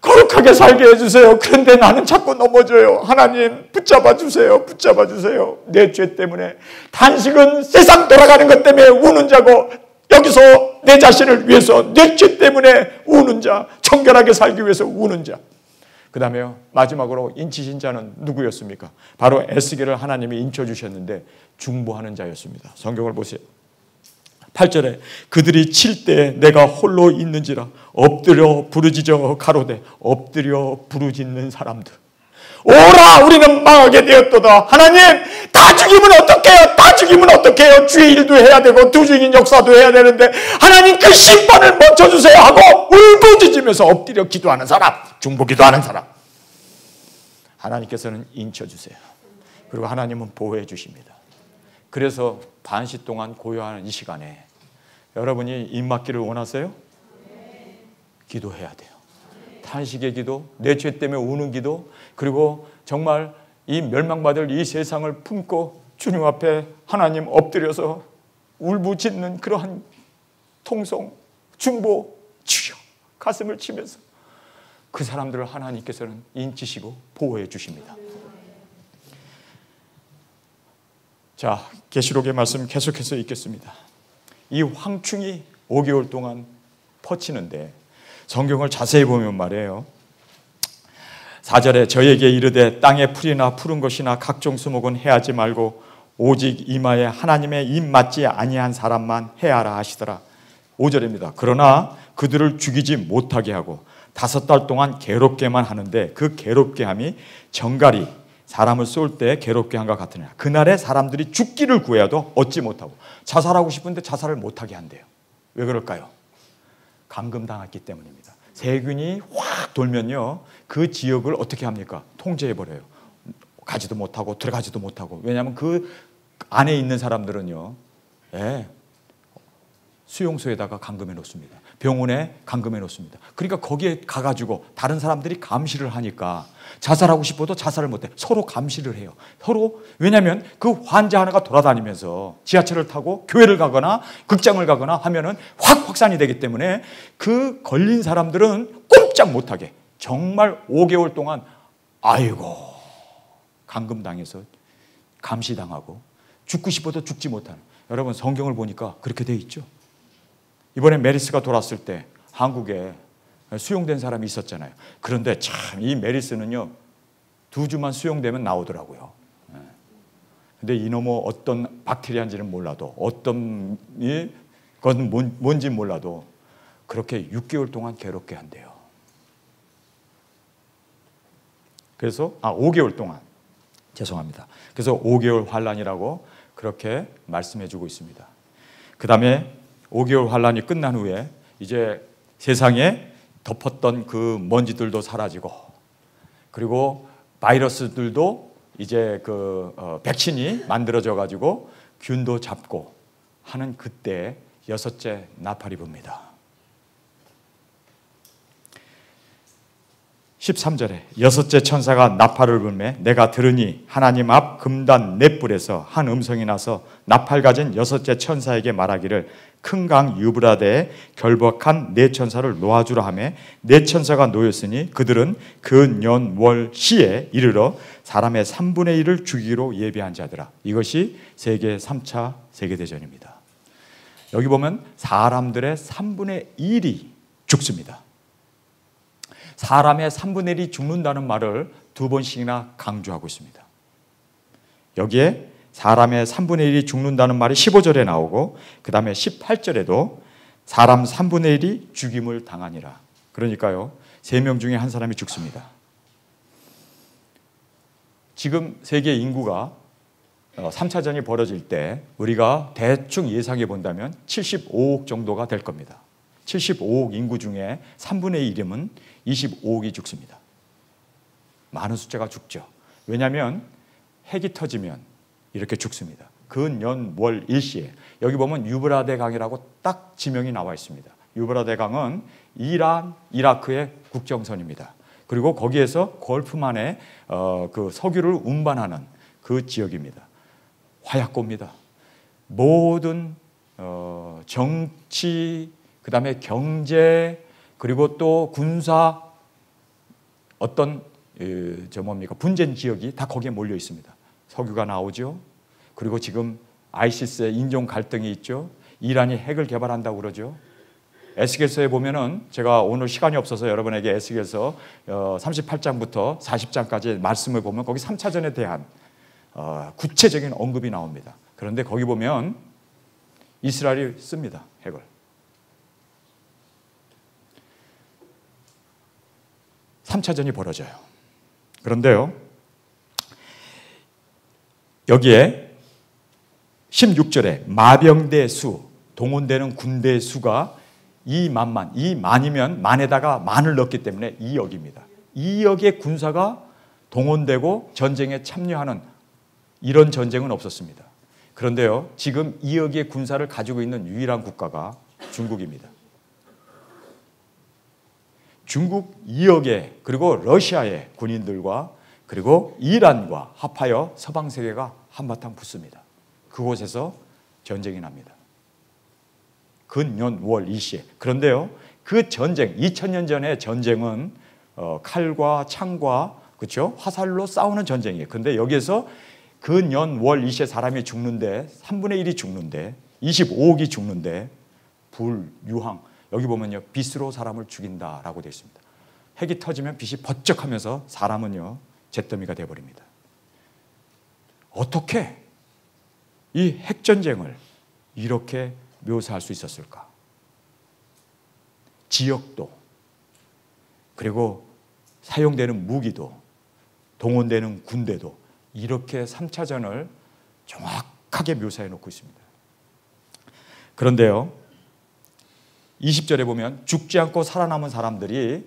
거룩하게 살게 해주세요. 그런데 나는 자꾸 넘어져요. 하나님, 붙잡아 주세요. 붙잡아 주세요. 내 죄 때문에. 단식은 세상 돌아가는 것 때문에 우는 자고, 여기서 내 자신을 위해서 내 죄 때문에 우는 자, 청결하게 살기 위해서 우는 자. 그 다음에 마지막으로 인치신 자는 누구였습니까? 바로 에스겔을 하나님이 인쳐주셨는데 중보하는 자였습니다. 성경을 보세요. 8절에 그들이 칠 때 내가 홀로 있는지라 엎드려 부르짖어 가로되. 엎드려 부르짖는 사람들. 오라, 우리는 망하게 되었도다. 하나님, 다 죽이면 어떡해요? 다 죽이면 어떡해요? 주의 일도 해야 되고 두중인 역사도 해야 되는데 하나님, 그 심판을 멈춰주세요 하고 울부짖으면서 엎드려 기도하는 사람, 중보 기도하는 사람, 하나님께서는 인쳐주세요. 그리고 하나님은 보호해 주십니다. 그래서 반시 동안 고요하는 이 시간에 여러분이 입 막기를 원하세요? 기도해야 돼요. 탄식의 기도, 내 죄 때문에 우는 기도, 그리고 정말 이 멸망받을 이 세상을 품고 주님 앞에 하나님 엎드려서 울부짖는 그러한 통성, 중보, 주여 가슴을 치면서 그 사람들을 하나님께서는 인치시고 보호해 주십니다. 자, 계시록의 말씀 계속해서 읽겠습니다. 이 황충이 5개월 동안 퍼치는데 성경을 자세히 보면 말이에요. 4절에 저에게 이르되 땅에 풀이나 푸른 것이나 각종 수목은 해하지 말고 오직 이마에 하나님의 입 맞지 아니한 사람만 해하라 하시더라. 5절입니다. 그러나 그들을 죽이지 못하게 하고 5달 동안 괴롭게만 하는데 그 괴롭게 함이 정갈이 사람을 쏠 때 괴롭게 한것 같으냐. 그날에 사람들이 죽기를 구해도 얻지 못하고 자살하고 싶은데 자살을 못하게 한대요. 왜 그럴까요? 감금당했기 때문입니다. 세균이 확 돌면요, 그 지역을 어떻게 합니까? 통제해버려요. 가지도 못하고 들어가지도 못하고. 왜냐하면 그 안에 있는 사람들은요, 수용소에다가 감금해 놓습니다. 병원에 감금해 놓습니다. 그러니까 거기에 가가지고 다른 사람들이 감시를 하니까 자살하고 싶어도 자살을 못해. 서로 감시를 해요. 서로. 왜냐하면 그 환자 하나가 돌아다니면서 지하철을 타고 교회를 가거나 극장을 가거나 하면은 확 확산이 되기 때문에 그 걸린 사람들은 꼼짝 못하게 정말 5개월 동안 아이고 감금당해서 감시당하고 죽고 싶어도 죽지 못하는. 여러분 성경을 보니까 그렇게 돼 있죠. 이번에 메르스가 돌았을 때 한국에 수용된 사람이 있었잖아요. 그런데 참 이 메르스는요 2주만 수용되면 나오더라고요. 근데 이놈의 어떤 박테리아인지는 몰라도 어떤 건 뭔지 몰라도 그렇게 6개월 동안 괴롭게 한대요. 그래서 5개월 동안 죄송합니다. 그래서 5개월 환란이라고 그렇게 말씀해주고 있습니다. 그 다음에 5개월 환란이 끝난 후에 이제 세상에 덮었던 그 먼지들도 사라지고 그리고 바이러스들도 이제 그 백신이 만들어져 가지고 균도 잡고 하는 그때 6째 나팔이 붑니다. 13절에 6째 천사가 나팔을 불매 내가 들으니 하나님 앞 금단 넷불에서 한 음성이 나서 나팔 가진 6째 천사에게 말하기를 큰 강 유브라데에 결박한 네 천사를 놓아주라 하매 네 천사가 놓였으니 그들은 그 년 월 시에 이르러 사람의 3분의 1을 죽이기로 예비한 자들아. 이것이 세계 3차 세계대전입니다. 여기 보면 사람들의 3분의 1이 죽습니다. 사람의 3분의 1이 죽는다는 말을 2번씩이나 강조하고 있습니다. 여기에 사람의 3분의 1이 죽는다는 말이 15절에 나오고 그 다음에 18절에도 사람 3분의 1이 죽임을 당하니라. 그러니까요 3명 중에 한 사람이 죽습니다. 지금 세계 인구가 3차전이 벌어질 때 우리가 대충 예상해 본다면 75억 정도가 될 겁니다. 75억 인구 중에 3분의 1이면 25억이 죽습니다. 많은 숫자가 죽죠. 왜냐하면 핵이 터지면 이렇게 죽습니다. 그 년 월 일시에 여기 보면 유브라데 강이라고 딱 지명이 나와 있습니다. 유브라데 강은 이란, 이라크의 국경선입니다. 그리고 거기에서 골프만의 그 석유를 운반하는 그 지역입니다. 화약고입니다. 모든 정치, 그 다음에 경제, 그리고 또 군사 어떤 분쟁 지역이 다 거기에 몰려 있습니다. 석유가 나오죠. 그리고 지금 아이시스의 인종 갈등이 있죠. 이란이 핵을 개발한다고 그러죠. 에스겔서에 보면은 제가 오늘 시간이 없어서 여러분에게 에스겔서 38장부터 40장까지 말씀을 보면 거기 3차전에 대한 구체적인 언급이 나옵니다. 그런데 거기 보면 이스라엘이 씁니다. 핵을. (3차전이) 벌어져요. 그런데요, 여기에 16절에 마병대 수, 동원되는 군대 수가 2만만, 이 만이면 만에다가 만을 넣기 때문에 2억입니다. 2억의 군사가 동원되고 전쟁에 참여하는 이런 전쟁은 없었습니다. 그런데요, 지금 2억의 군사를 가지고 있는 유일한 국가가 중국입니다. 중국 2억의, 그리고 러시아의 군인들과 그리고 이란과 합하여 서방 세계가 한바탕 붙습니다. 그곳에서 전쟁이 납니다. 근년 월 일시에. 그런데요, 그 전쟁, 2000년 전의 전쟁은 칼과 창과, 그렇죠, 화살로 싸우는 전쟁이에요. 그런데 여기에서 근년 월 일시에 사람이 죽는데 3분의 1이 죽는데 25억이 죽는데 불, 유황, 여기 보면요, 빛으로 사람을 죽인다라고 되어 있습니다. 핵이 터지면 빛이 번쩍하면서 사람은요, 잿더미가 되어버립니다. 어떻게 이 핵전쟁을 이렇게 묘사할 수 있었을까? 지역도, 그리고 사용되는 무기도, 동원되는 군대도 이렇게 3차전을 정확하게 묘사해 놓고 있습니다. 그런데요, 20절에 보면 죽지 않고 살아남은 사람들이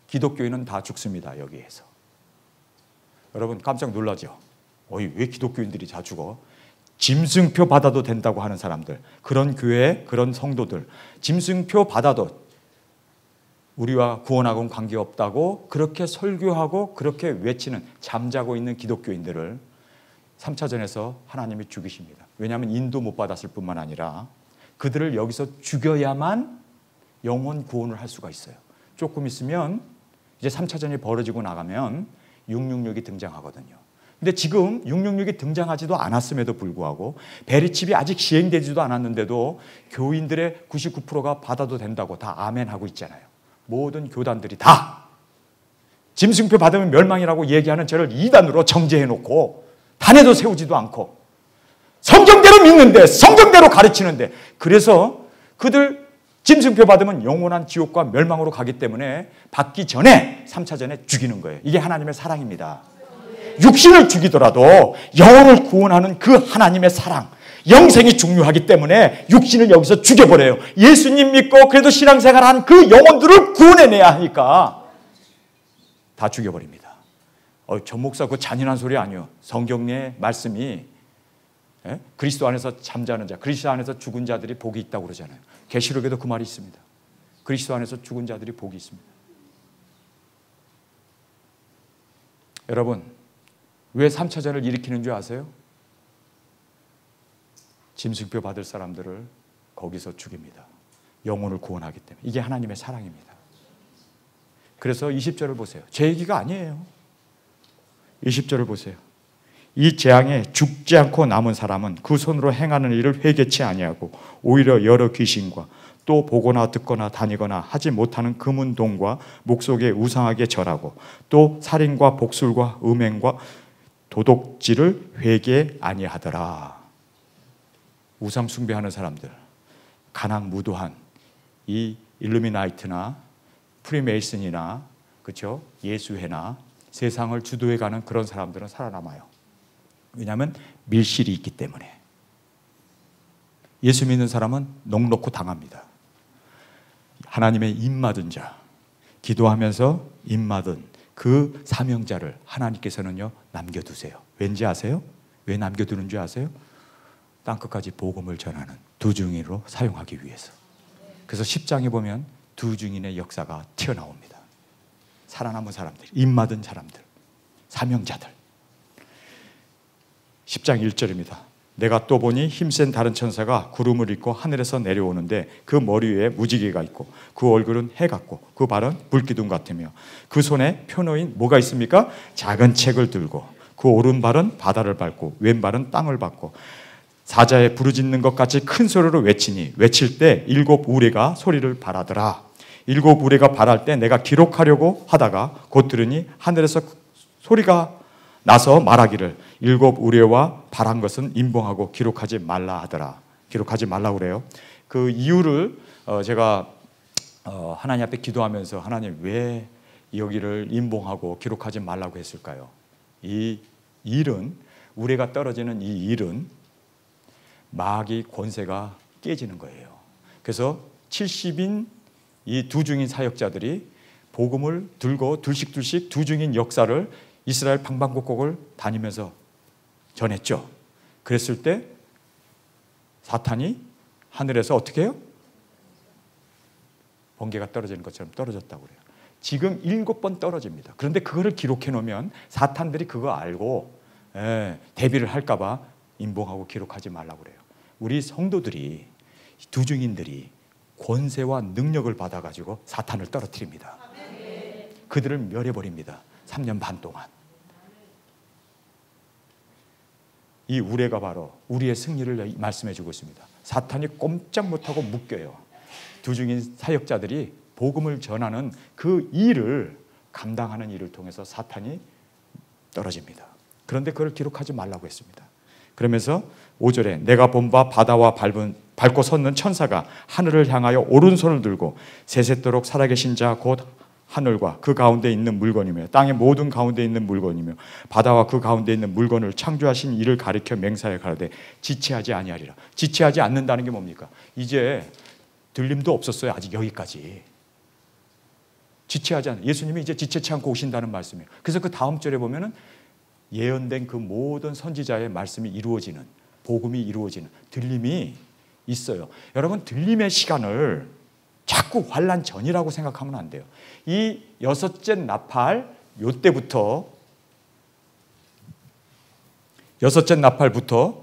기독교인은 다 죽습니다. 여기에서. 여러분 깜짝 놀라죠? 왜 기독교인들이 다 죽어? 짐승표 받아도 된다고 하는 사람들, 그런 교회, 그런 성도들, 짐승표 받아도 우리와 구원하고는 관계없다고 그렇게 설교하고 그렇게 외치는, 잠자고 있는 기독교인들을 3차전에서 하나님이 죽이십니다. 왜냐하면 인도 못 받았을 뿐만 아니라 그들을 여기서 죽여야만 영혼 구원을 할 수가 있어요. 조금 있으면 이제 3차전이 벌어지고 나가면 666이 등장하거든요. 근데 지금 666이 등장하지도 않았음에도 불구하고, 베리칩이 아직 시행되지도 않았는데도 교인들의 99%가 받아도 된다고 다 아멘 하고 있잖아요. 모든 교단들이 다 짐승표 받으면 멸망이라고 얘기하는 저를 이단으로 정죄해놓고 단에도 세우지도 않고 성경대로 믿는데, 성경대로 가르치는데, 그래서 그들 짐승표 받으면 영원한 지옥과 멸망으로 가기 때문에 받기 전에 3차전에 죽이는 거예요. 이게 하나님의 사랑입니다. 육신을 죽이더라도 영혼을 구원하는 그 하나님의 사랑, 영생이 중요하기 때문에 육신을 여기서 죽여버려요. 예수님 믿고 그래도 신앙생활한 그 영혼들을 구원해내야 하니까 다 죽여버립니다. 전 목사 그 잔인한 소리 아니에요. 성경의 말씀이 그리스도 안에서 잠자는 자, 그리스도 안에서 죽은 자들이 복이 있다고 그러잖아요. 계시록에도 그 말이 있습니다. 그리스도 안에서 죽은 자들이 복이 있습니다. 여러분, 왜 3차전을 일으키는 줄 아세요? 짐승표 받을 사람들을 거기서 죽입니다. 영혼을 구원하기 때문에. 이게 하나님의 사랑입니다. 그래서 20절을 보세요. 제 얘기가 아니에요. 20절을 보세요. 이 재앙에 죽지 않고 남은 사람은 그 손으로 행하는 일을 회개치 아니하고 오히려 여러 귀신과 또 보거나 듣거나 다니거나 하지 못하는 금은동과 목속에 우상하게 절하고 또 살인과 복술과 음행과 도둑질을 회개 아니하더라. 우상 숭배하는 사람들, 가난무도한 이 일루미나이트나 프리메이슨이나, 그렇죠, 예수회나 세상을 주도해가는 그런 사람들은 살아남아요. 왜냐하면 밀실이 있기 때문에. 예수 믿는 사람은 넋놓고 당합니다. 하나님의 입맞은 자, 기도하면서 입맞은 그 사명자를 하나님께서는요 남겨두세요. 왠지 아세요? 왜 남겨두는 줄 아세요? 땅끝까지 복음을 전하는 두중이로 사용하기 위해서. 그래서 10장에 보면 두 증인의 역사가 튀어나옵니다. 살아남은 사람들, 입맞은 사람들, 사명자들. 10장 1절입니다. 내가 또 보니 힘센 다른 천사가 구름을 입고 하늘에서 내려오는데 그 머리 위에 무지개가 있고 그 얼굴은 해 같고 그 발은 불기둥 같으며 그 손에 표노인 뭐가 있습니까? 작은 책을 들고 그 오른발은 바다를 밟고 왼발은 땅을 밟고 사자에 부르짖는 것 같이 큰 소리로 외치니 외칠 때 일곱 우레가 소리를 발하더라. 일곱 우레가 발할 때 내가 기록하려고 하다가 곧 들으니 하늘에서 소리가 나서 말하기를 일곱 우레와 발한 것은 임봉하고 기록하지 말라 하더라. 기록하지 말라고 그래요. 그 이유를 제가 하나님 앞에 기도하면서 하나님 왜 여기를 임봉하고 기록하지 말라고 했을까요? 이 일은 우레가 떨어지는 이 일은 마귀 권세가 깨지는 거예요. 그래서 70인 이 두 증인 사역자들이 복음을 들고 둘씩 두 증인 역사를 이스라엘 방방곡곡을 다니면서 전했죠. 그랬을 때 사탄이 하늘에서 어떻게 해요? 번개가 떨어지는 것처럼 떨어졌다고 그래요. 지금 7번 떨어집니다. 그런데 그거를 기록해 놓으면 사탄들이 그거 알고 대비를 할까 봐 임봉하고 기록하지 말라고 그래요. 우리 성도들이 두 증인들이 권세와 능력을 받아가지고 사탄을 떨어뜨립니다. 그들을 멸해버립니다. 3년 반 동안. 이 우레가 바로 우리의 승리를 말씀해 주고 있습니다. 사탄이 꼼짝 못하고 묶여요. 두 증인 사역자들이 복음을 전하는 그 일을 감당하는 일을 통해서 사탄이 떨어집니다. 그런데 그걸 기록하지 말라고 했습니다. 그러면서 5절에 내가 본 바 바다와 밟고 섰는 천사가 하늘을 향하여 오른손을 들고 세세토록 살아계신 자 곧 하늘과 그 가운데 있는 물건이며 땅의 모든 가운데 있는 물건이며 바다와 그 가운데 있는 물건을 창조하신 이를 가리켜 맹세하여 가로되 지체하지 아니하리라. 지체하지 않는다는 게 뭡니까? 이제 들림도 없었어요. 아직 여기까지. 지체하지 않는, 예수님이 이제 지체치 않고 오신다는 말씀이에요. 그래서 그 다음 절에 보면은 예언된 그 모든 선지자의 말씀이 이루어지는, 복음이 이루어지는 들림이 있어요. 여러분, 들림의 시간을 자꾸 환난 전이라고 생각하면 안 돼요. 이 여섯째 나팔 요때부터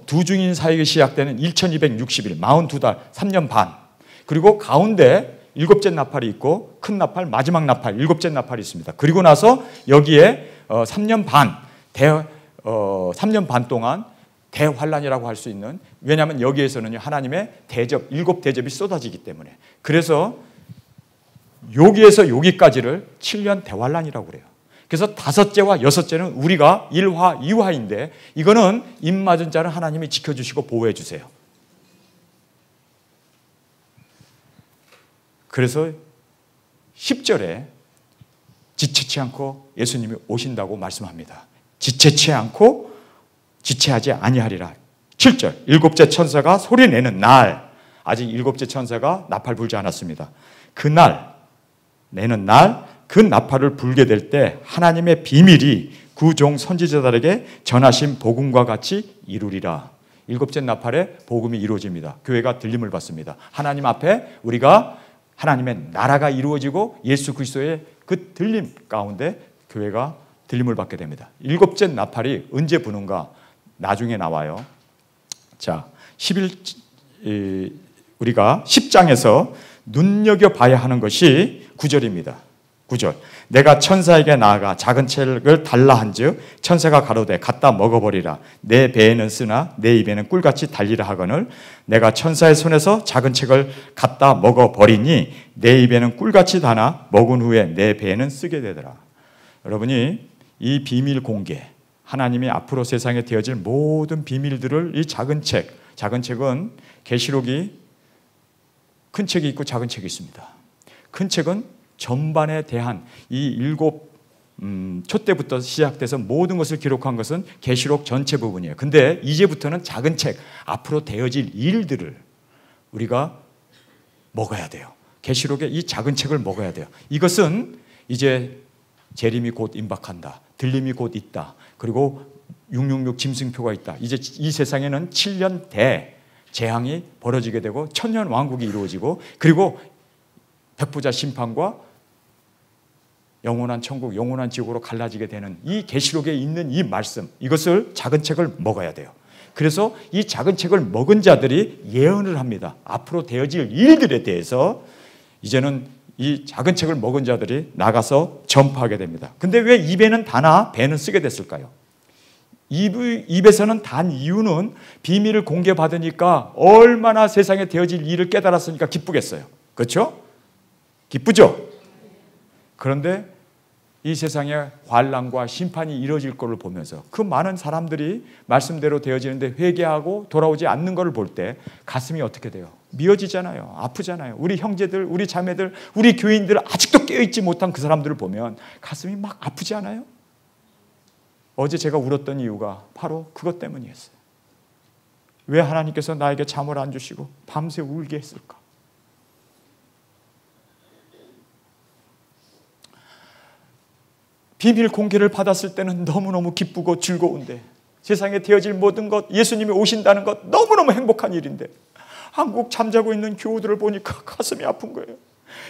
두 증인 사역이 시작되는 1260일 42달 3년 반, 그리고 가운데 일곱째 나팔이 있고 큰 나팔, 마지막 나팔, 일곱째 나팔이 있습니다. 그리고 나서 여기에 3년 반 동안 대환란이라고 할 수 있는, 왜냐하면 여기에서는 하나님의 대접, 일곱 대접이 쏟아지기 때문에. 그래서 여기에서 여기까지를 7년 대환란이라고 그래요. 그래서 다섯째와 여섯째는 우리가 1화, 2화인데 이거는 입맞은 자는 하나님이 지켜주시고 보호해 주세요. 그래서 10절에 지체치 않고 예수님이 오신다고 말씀합니다. 지체치 않고 지체하지 아니하리라. 7절 일곱째 천사가 소리내는 날, 아직 일곱째 천사가 나팔 불지 않았습니다. 그날 내는 날 그 나팔을 불게 될 때 하나님의 비밀이 그 종 선지자들에게 전하신 복음과 같이 이루리라. 일곱째 나팔에 복음이 이루어집니다. 교회가 들림을 받습니다. 하나님 앞에 우리가 하나님의 나라가 이루어지고 예수 그리스도의 그 들림 가운데 교회가 들림을 받게 됩니다. 일곱째 나팔이 언제 부는가? 나중에 나와요. 자, 우리가 10장에서 눈여겨봐야 하는 것이 9절입니다. 9절 내가 천사에게 나아가 작은 책을 달라 한즉 천사가 가로되 갖다 먹어버리라. 내 배에는 쓰나 내 입에는 꿀같이 달리라 하거늘 내가 천사의 손에서 작은 책을 갖다 먹어버리니 내 입에는 꿀같이 다나 먹은 후에 내 배에는 쓰게 되더라. 여러분이 이 비밀 공개, 하나님이 앞으로 세상에 되어질 모든 비밀들을 이 작은 책은 계시록이 큰 책이 있고 작은 책이 있습니다. 큰 책은 전반에 대한 이 일곱 초 때부터 시작돼서 모든 것을 기록한 것은 계시록 전체 부분이에요. 근데 이제부터는 작은 책, 앞으로 되어질 일들을 우리가 먹어야 돼요. 계시록의 이 작은 책을 먹어야 돼요. 이것은 이제 재림이 곧 임박한다. 들림이 곧 있다. 그리고 666 짐승표가 있다. 이제 이 세상에는 7년 대재앙이 벌어지게 되고 천년 왕국이 이루어지고, 그리고 백부자 심판과 영원한 천국, 영원한 지옥으로 갈라지게 되는 이 계시록에 있는 이 말씀, 이것을 작은 책을 먹어야 돼요. 그래서 이 작은 책을 먹은 자들이 예언을 합니다. 앞으로 되어질 일들에 대해서 이제는 이 작은 책을 먹은 자들이 나가서 전파하게 됩니다. 근데 왜 입에는 다나 배는 쓰게 됐을까요? 입에서는 단 이유는 비밀을 공개받으니까 얼마나 세상에 되어질 일을 깨달았으니까 기쁘겠어요. 그렇죠? 기쁘죠? 그런데 이 세상에 환난과 심판이 이루어질 것을 보면서 그 많은 사람들이 말씀대로 되어지는데 회개하고 돌아오지 않는 것을 볼 때 가슴이 어떻게 돼요? 미어지잖아요. 아프잖아요. 우리 형제들, 우리 자매들, 우리 교인들 아직도 깨어있지 못한 그 사람들을 보면 가슴이 막 아프지 않아요? 어제 제가 울었던 이유가 바로 그것 때문이었어요. 왜 하나님께서 나에게 잠을 안 주시고 밤새 울게 했을까? 비밀 공개를 받았을 때는 너무너무 기쁘고 즐거운데 세상에 되어질 모든 것, 예수님이 오신다는 것 너무너무 행복한 일인데 한국 잠자고 있는 교우들을 보니까 가슴이 아픈 거예요.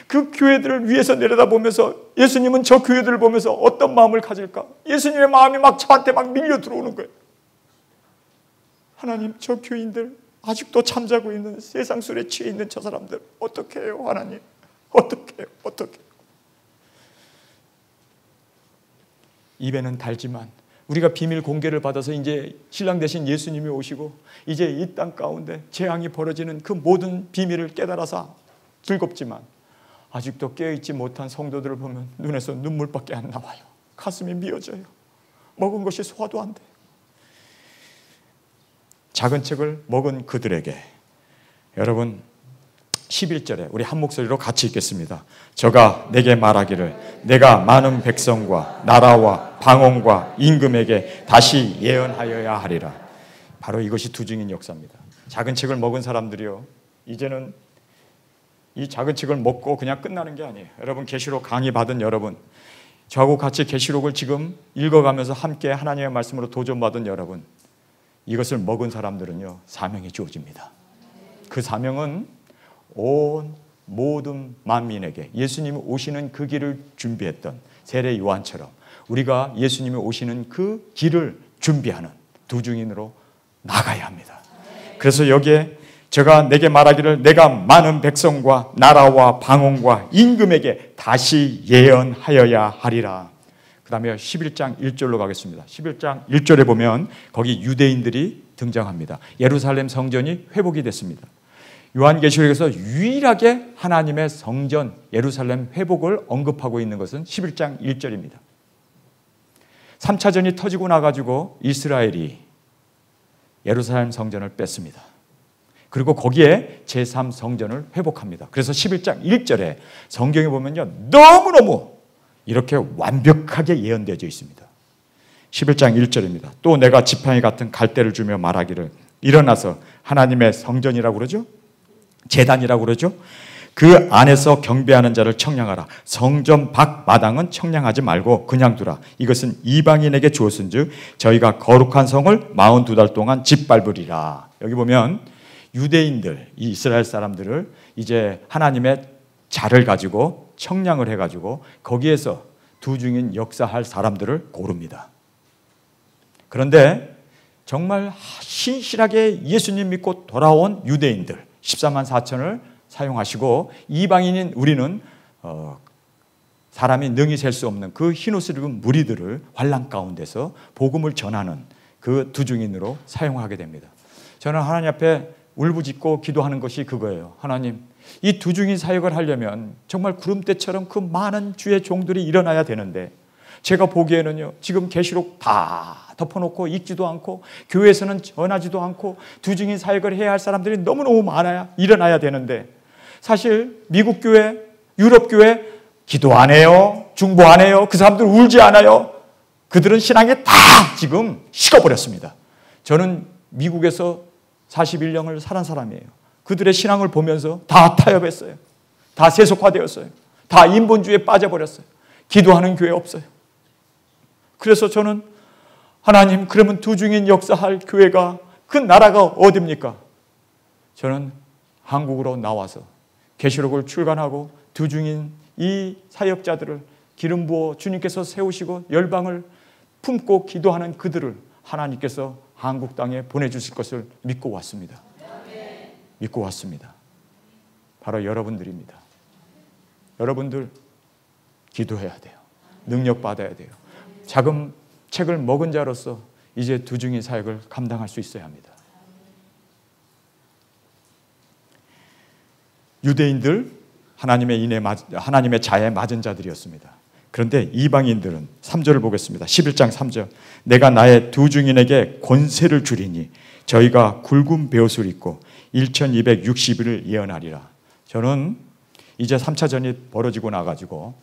그 교회들을 위에서 내려다보면서 예수님은 저 교회들을 보면서 어떤 마음을 가질까? 예수님의 마음이 막 저한테 막 밀려 들어오는 거예요. 하나님, 저 교인들 아직도 잠자고 있는 세상 술에 취해 있는 저 사람들 어떻게 해요? 하나님, 어떻게 해요? 어떻게 해요? 입에는 달지만 우리가 비밀 공개를 받아서 이제 신랑 되신 예수님이 오시고 이제 이 땅 가운데 재앙이 벌어지는 그 모든 비밀을 깨달아서 즐겁지만 아직도 깨어있지 못한 성도들을 보면 눈에서 눈물밖에 안 나와요. 가슴이 미어져요. 먹은 것이 소화도 안 돼요. 작은 책을 먹은 그들에게 여러분 11절에 우리 한 목소리로 같이 읽겠습니다. 저가 내게 말하기를 내가 많은 백성과 나라와 방언과 임금에게 다시 예언하여야 하리라. 바로 이것이 두 증인 역사입니다. 작은 책을 먹은 사람들이요, 이제는 이 작은 책을 먹고 그냥 끝나는 게 아니에요. 여러분 계시록 강의 받은 여러분, 저하고 같이 계시록을 지금 읽어가면서 함께 하나님의 말씀으로 도전받은 여러분, 이것을 먹은 사람들은요 사명이 주어집니다. 그 사명은 온 모든 만민에게 예수님이 오시는 그 길을 준비했던 세례 요한처럼 우리가 예수님이 오시는 그 길을 준비하는 두 증인으로 나가야 합니다. 그래서 여기에 저가 내게 말하기를 내가 많은 백성과 나라와 방언과 임금에게 다시 예언하여야 하리라. 그 다음에 11장 1절로 가겠습니다. 11장 1절에 보면 거기 유대인들이 등장합니다. 예루살렘 성전이 회복이 됐습니다. 요한계시록에서 유일하게 하나님의 성전 예루살렘 회복을 언급하고 있는 것은 11장 1절입니다. 3차전이 터지고 나가지고 이스라엘이 예루살렘 성전을 뺐습니다. 그리고 거기에 제3성전을 회복합니다. 그래서 11장 1절에 성경에 보면요 너무너무 이렇게 완벽하게 예언되어져 있습니다. 11장 1절입니다. 또 내가 지팡이 같은 갈대를 주며 말하기를 일어나서 하나님의 성전이라고 그러죠? 제단이라고 그러죠? 그 안에서 경배하는 자를 청량하라. 성전 밖 마당은 청량하지 말고 그냥 두라. 이것은 이방인에게 주었은즉 저희가 거룩한 성을 42달 동안 짓밟으리라. 여기 보면 유대인들, 이 이스라엘 사람들을 이제 하나님의 자를 가지고 청량을 해가지고 거기에서 두 증인 역사할 사람들을 고릅니다. 그런데 정말 신실하게 예수님 믿고 돌아온 유대인들 14만 4천을 사용하시고 이방인인 우리는 사람이 능히 셀 수 없는 그 흰옷을 입은 무리들을 환난 가운데서 복음을 전하는 그 두 증인으로 사용하게 됩니다. 저는 하나님 앞에 울부짖고 기도하는 것이 그거예요. 하나님, 이 두 증인 사역을 하려면 정말 구름대처럼 그 많은 주의 종들이 일어나야 되는데 제가 보기에는요 지금 계시록 다 덮어놓고 읽지도 않고 교회에서는 전하지도 않고 두 증인 사역을 해야 할 사람들이 너무너무 많아야 일어나야 되는데 사실 미국 교회, 유럽 교회 기도 안 해요. 중보 안 해요. 그 사람들 울지 않아요. 그들은 신앙에 다 지금 식어버렸습니다. 저는 미국에서 41년을 살은 사람이에요. 그들의 신앙을 보면서 다 타협했어요. 다 세속화되었어요. 다 인본주의에 빠져버렸어요. 기도하는 교회 없어요. 그래서 저는 하나님, 그러면 두 증인 역사할 교회가 그 나라가 어디입니까? 저는 한국으로 나와서 계시록을 출간하고 두 중인 이 사역자들을 기름 부어 주님께서 세우시고 열방을 품고 기도하는 그들을 하나님께서 한국 땅에 보내주실 것을 믿고 왔습니다. 믿고 왔습니다. 바로 여러분들입니다. 여러분들 기도해야 돼요. 능력 받아야 돼요. 작은 책을 먹은 자로서 이제 두 중인 사역을 감당할 수 있어야 합니다. 유대인들 하나님의 자에 맞은 자들이었습니다. 그런데 이방인들은 3절을 보겠습니다. 11장 3절. 내가 나의 두 중인에게 권세를 주리니 저희가 굵은 베옷을 입고 1260일을 예언하리라. 저는 이제 3차전이 벌어지고 나가지고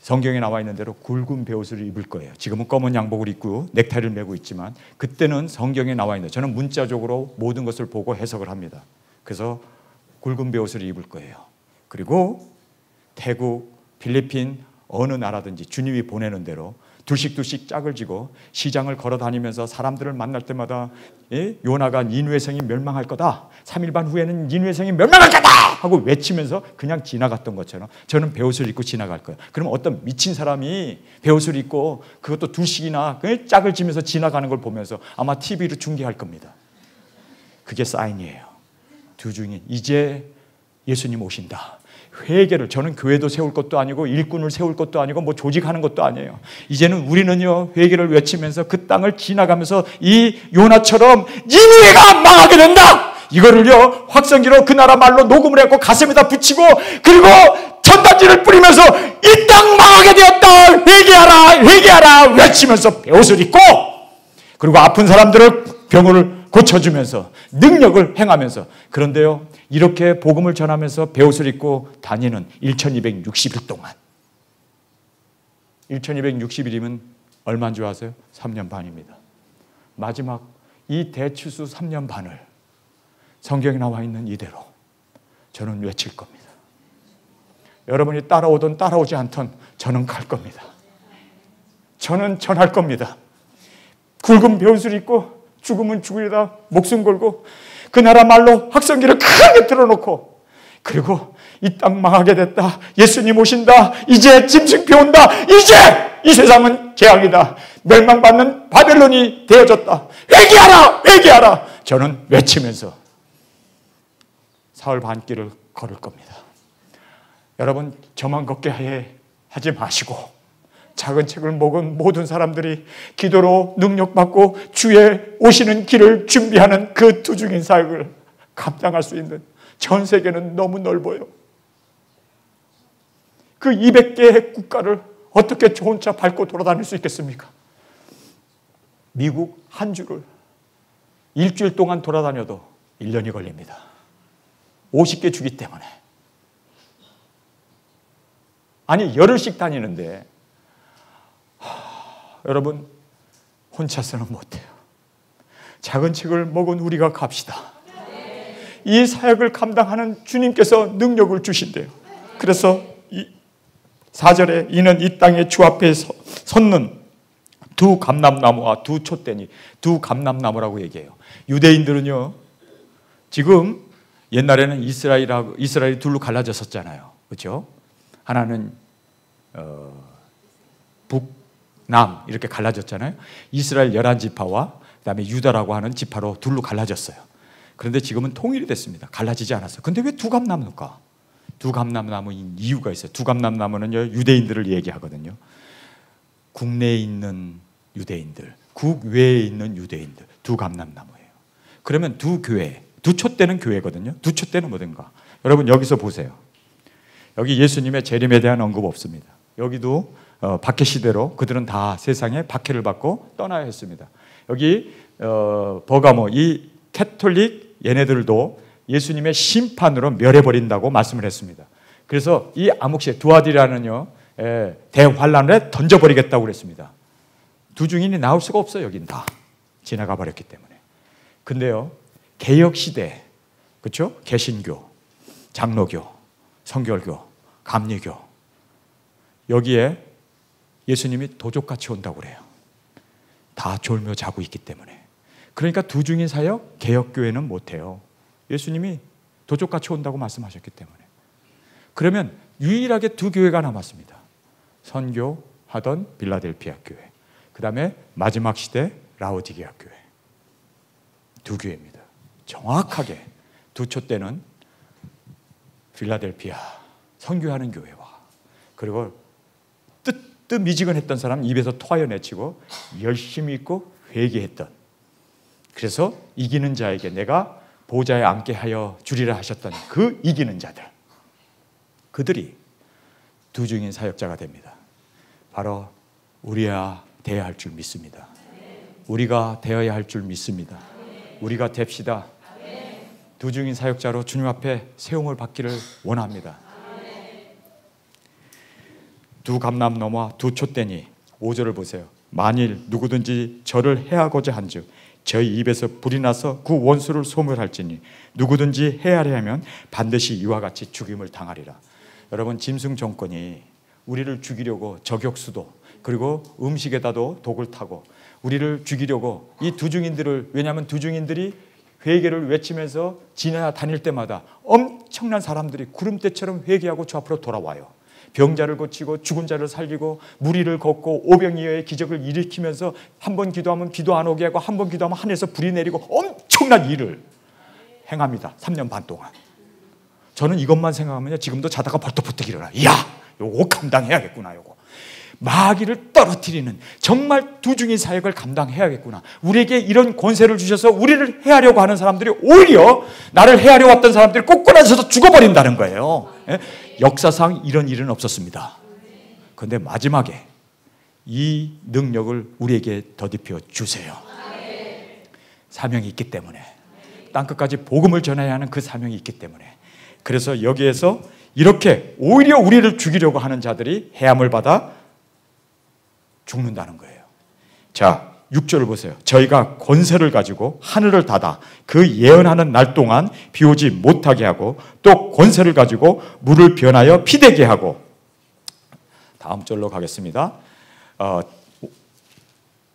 성경에 나와 있는 대로 굵은 베옷을 입을 거예요. 지금은 검은 양복을 입고 넥타이를 메고 있지만 그때는 성경에 나와 있는, 저는 문자적으로 모든 것을 보고 해석을 합니다. 그래서 굵은 베옷을 입을 거예요. 그리고 태국, 필리핀 어느 나라든지 주님이 보내는 대로 둘씩 짝을 지고 시장을 걸어 다니면서 사람들을 만날 때마다 요나가 니느웨 성이 멸망할 거다, 3일 반 후에는 니느웨 성이 멸망할 거다 하고 외치면서 그냥 지나갔던 것처럼 저는 베옷을 입고 지나갈 거예요. 그럼 어떤 미친 사람이 베옷을 입고 그것도 둘씩이나 짝을 지면서 지나가는 걸 보면서 아마 TV로 중계할 겁니다. 그게 사인이에요. 두 중인 이제 예수님 오신다. 회개를, 저는 교회도 세울 것도 아니고 일꾼을 세울 것도 아니고 뭐 조직하는 것도 아니에요. 이제는 우리는요 회개를 외치면서 그 땅을 지나가면서 이 요나처럼 니느웨가 망하게 된다, 이거를요 확성기로 그 나라 말로 녹음을 했고 가슴에다 붙이고 그리고 전단지를 뿌리면서 이 땅 망하게 되었다, 회개하라 회개하라 외치면서 베옷을 입고, 그리고 아픈 사람들을 병을 고쳐주면서 능력을 행하면서, 그런데요 이렇게 복음을 전하면서 베옷을 입고 다니는 1260일 동안, 1260일이면 얼마인 줄 아세요? 3년 반입니다. 마지막 이 대추수 3년 반을 성경에 나와 있는 이대로 저는 외칠 겁니다. 여러분이 따라오든 따라오지 않든 저는 갈 겁니다. 저는 전할 겁니다. 굵은 베옷을 입고 죽으면 죽으리다 목숨 걸고 그 나라 말로 확성기를 크게 틀어놓고, 그리고 이 땅 망하게 됐다, 예수님 오신다, 이제 짐승표 온다, 이제 이 세상은 재앙이다, 멸망받는 바벨론이 되어졌다, 회개하라 회개하라, 저는 외치면서 사흘 반길을 걸을 겁니다. 여러분 저만 걷게 하지 마시고 작은 책을 먹은 모든 사람들이 기도로 능력받고 주의 오시는 길을 준비하는 그 두 중인 사역을 감당할 수 있는, 전 세계는 너무 넓어요. 그 200개의 국가를 어떻게 저 혼자 밟고 돌아다닐 수 있겠습니까? 미국 한 주를 일주일 동안 돌아다녀도 1년이 걸립니다. 50개 주기 때문에. 아니 열흘씩 다니는데 여러분 혼자서는 못해요. 작은 책을 먹은 우리가 갑시다. 이 사역을 감당하는 주님께서 능력을 주신대요. 그래서 4절에 이는 이 땅의 주 앞에 섰는 두 감람나무와 두 촛대니, 두 감람나무라고 얘기해요. 유대인들은요 지금 옛날에는 이스라엘이 둘로 갈라졌었잖아요. 그렇죠? 하나는 북남 이렇게 갈라졌잖아요. 이스라엘 11지파와 그다음에 유다라고 하는 지파로 둘로 갈라졌어요. 그런데 지금은 통일이 됐습니다. 갈라지지 않았어요. 근데 왜 두 감람나무일까? 두 감람나무인 이유가 있어요. 두 감람나무는요 유대인들을 얘기하거든요. 국내에 있는 유대인들, 국외에 있는 유대인들, 두 감람나무예요. 그러면 두 교회, 두 촛대는 교회거든요. 두 촛대는 뭐든가. 여러분 여기서 보세요. 여기 예수님의 재림에 대한 언급 없습니다. 여기도 박해 시대로 그들은 다 세상에 박해를 받고 떠나야 했습니다. 여기 버가모 이 캐톨릭 얘네들도 예수님의 심판으로 멸해버린다고 말씀을 했습니다. 그래서 이 암흑시대 두아디라는요 대환란에 던져버리겠다고 그랬습니다. 두 중인이 나올 수가 없어요. 여긴 다 지나가 버렸기 때문에. 근데요 개혁시대, 그렇죠? 개신교, 장로교, 성결교, 감리교, 여기에 예수님이 도적같이 온다고 그래요. 다 졸며 자고 있기 때문에. 그러니까 두 중인 사역 개혁교회는 못해요. 예수님이 도적같이 온다고 말씀하셨기 때문에. 그러면 유일하게 두 교회가 남았습니다. 선교하던 빌라델피아 교회, 그 다음에 마지막 시대 라오디게아 교회. 두 교회입니다. 정확하게 두 촛대는 필라델피아 선교하는 교회와, 그리고 뜨미지근했던 사람 입에서 토하여 내치고 열심히 있고 회개했던, 그래서 이기는 자에게 내가 보좌에 앉게 하여 주리라 하셨던 그 이기는 자들, 그들이 두 증인 사역자가 됩니다. 바로 우리야 되어야 할 줄 믿습니다. 우리가 되어야 할 줄 믿습니다. 우리가 됩시다. 두 증인 사역자로 주님 앞에 세움을 받기를 원합니다. 두 감람 넘어 두 촛대니 5절을 보세요. 만일 누구든지 저를 해하고자 한즉 저희 입에서 불이 나서 그 원수를 소멸할지니 누구든지 해하려 하면 반드시 이와 같이 죽임을 당하리라. 여러분, 짐승 정권이 우리를 죽이려고 저격수도, 그리고 음식에다도 독을 타고 우리를 죽이려고 이 두 증인들을, 왜냐하면 두 증인들이 회개를 외치면서 지나다닐 때마다 엄청난 사람들이 구름대처럼 회개하고 저 앞으로 돌아와요. 병자를 고치고 죽은 자를 살리고 무리를 걷고 오병이어의 기적을 일으키면서 한 번 기도하면 비도 안 오게 하고 한 번 기도하면 하늘에서 불이 내리고 엄청난 일을 행합니다. 3년 반 동안. 저는 이것만 생각하면요, 지금도 자다가 벌떡벌떡 일어나. 이야, 요거 감당해야겠구나. 요거 마귀를 떨어뜨리는 정말 두 증인 사역을 감당해야겠구나. 우리에게 이런 권세를 주셔서 우리를 해하려고 하는 사람들이 오히려 나를 해하려 왔던 사람들이 꽂고나서도 죽어버린다는 거예요. 역사상 이런 일은 없었습니다. 그런데 마지막에 이 능력을 우리에게 더딥혀 주세요. 사명이 있기 때문에, 땅끝까지 복음을 전해야 하는 그 사명이 있기 때문에. 그래서 여기에서 이렇게 오히려 우리를 죽이려고 하는 자들이 해함을 받아 죽는다는 거예요. 자, 6절을 보세요. 저희가 권세를 가지고 하늘을 닫아 그 예언하는 날 동안 비 오지 못하게 하고, 또 권세를 가지고 물을 변하여 피되게 하고. 다음 절로 가겠습니다.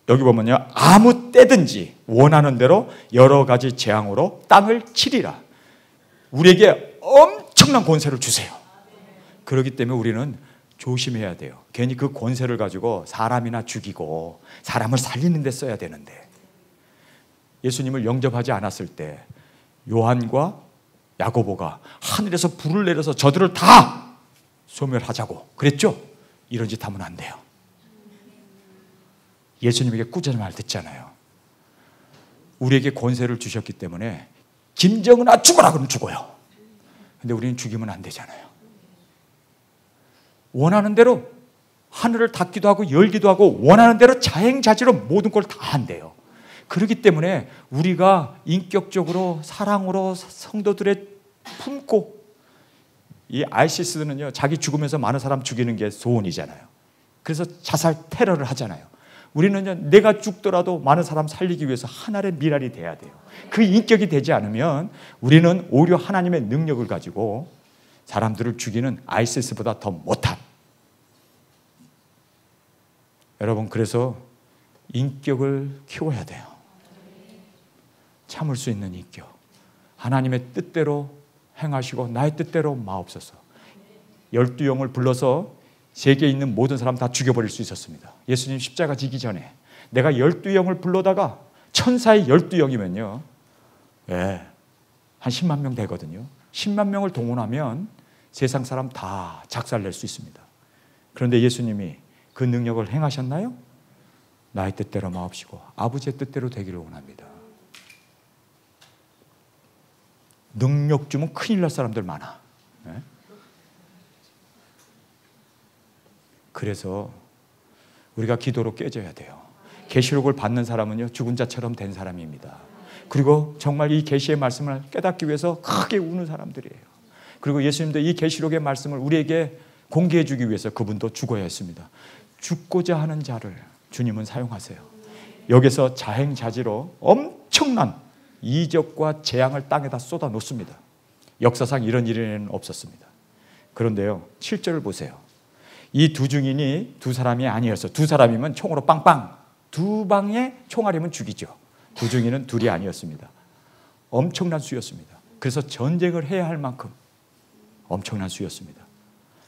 여기 보면요, 아무 때든지 원하는 대로 여러 가지 재앙으로 땅을 치리라. 우리에게 엄청난 권세를 주세요. 그렇기 때문에 우리는 조심해야 돼요. 괜히 그 권세를 가지고 사람이나 죽이고 사람을 살리는 데 써야 되는데, 예수님을 영접하지 않았을 때 요한과 야고보가 하늘에서 불을 내려서 저들을 다 소멸하자고 그랬죠? 이런 짓 하면 안 돼요. 예수님에게 꾸짖는 말 듣잖아요. 우리에게 권세를 주셨기 때문에 김정은아 죽어라 그러면 죽어요. 근데 우리는 죽이면 안 되잖아요. 원하는 대로 하늘을 닫기도 하고 열기도 하고 원하는 대로 자행자지로 모든 걸 다 한대요. 그렇기 때문에 우리가 인격적으로 사랑으로 성도들의 품고, 이 ISIS는요, 자기 죽으면서 많은 사람 죽이는 게 소원이잖아요. 그래서 자살 테러를 하잖아요. 우리는요, 내가 죽더라도 많은 사람 살리기 위해서 하나의 미랄이 돼야 돼요. 그 인격이 되지 않으면 우리는 오히려 하나님의 능력을 가지고 사람들을 죽이는 ISIS보다 더 못한. 여러분, 그래서 인격을 키워야 돼요. 참을 수 있는 인격. 하나님의 뜻대로 행하시고 나의 뜻대로 마옵소서. 12영을 불러서 세계에 있는 모든 사람 다 죽여버릴 수 있었습니다. 예수님 십자가 지기 전에 내가 12영을 불러다가 천사의 12영이면요, 한 10만 명 되거든요. 10만 명을 동원하면 세상 사람 다 작살낼 수 있습니다. 그런데 예수님이 그 능력을 행하셨나요? 나의 뜻대로 마옵시고 아버지의 뜻대로 되기를 원합니다. 능력 주면 큰일 날 사람들 많아. 그래서 우리가 기도로 깨져야 돼요. 계시록을 받는 사람은요, 죽은 자처럼 된 사람입니다. 그리고 정말 이 계시의 말씀을 깨닫기 위해서 크게 우는 사람들이에요. 그리고 예수님도 이 계시록의 말씀을 우리에게 공개해 주기 위해서 그분도 죽어야 했습니다. 죽고자 하는 자를 주님은 사용하세요. 여기서 자행자지로 엄청난 이적과 재앙을 땅에다 쏟아 놓습니다. 역사상 이런 일은 없었습니다. 그런데요, 7절을 보세요. 이 두 증인이 두 사람이 아니었어. 두 사람이면 총으로 빵빵, 두 방에 총알이면 죽이죠. 두 증인은 둘이 아니었습니다. 엄청난 수였습니다. 그래서 전쟁을 해야 할 만큼 엄청난 수였습니다.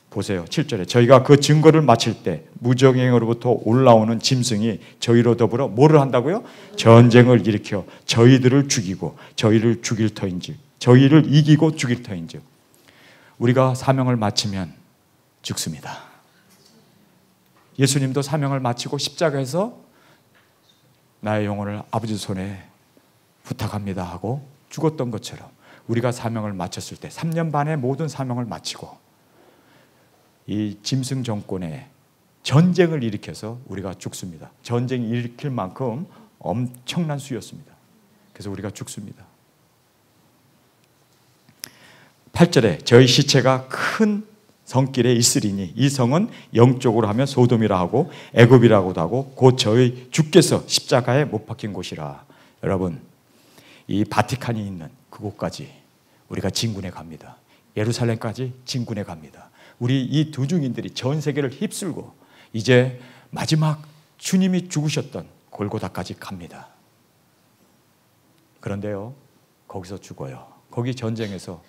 보세요. 7절에 저희가 그 증거를 마칠 때 무정행으로부터 올라오는 짐승이 저희로 더불어 뭐를 한다고요? 전쟁을 일으켜 저희들을 죽이고 저희를 죽일 터인즉 저희를 이기고 죽일 터인즉 우리가 사명을 마치면 죽습니다. 예수님도 사명을 마치고 십자가에서 나의 영혼을 아버지 손에 부탁합니다 하고 죽었던 것처럼 우리가 사명을 마쳤을 때 3년 반의 모든 사명을 마치고 이 짐승 정권에 전쟁을 일으켜서 우리가 죽습니다. 전쟁이 일으킬 만큼 엄청난 수였습니다. 그래서 우리가 죽습니다. 8절에 저희 시체가 큰 성길에 있으리니 이 성은 영적으로 하면 소돔이라 하고 애굽이라고도 하고 곧 저희 주께서 십자가에 못 박힌 곳이라. 여러분, 이 바티칸이 있는 그곳까지 우리가 진군해 갑니다. 예루살렘까지 진군해 갑니다. 우리 이 두 증인들이 전 세계를 휩쓸고 이제 마지막 주님이 죽으셨던 골고다까지 갑니다. 그런데요, 거기서 죽어요. 거기 전쟁에서,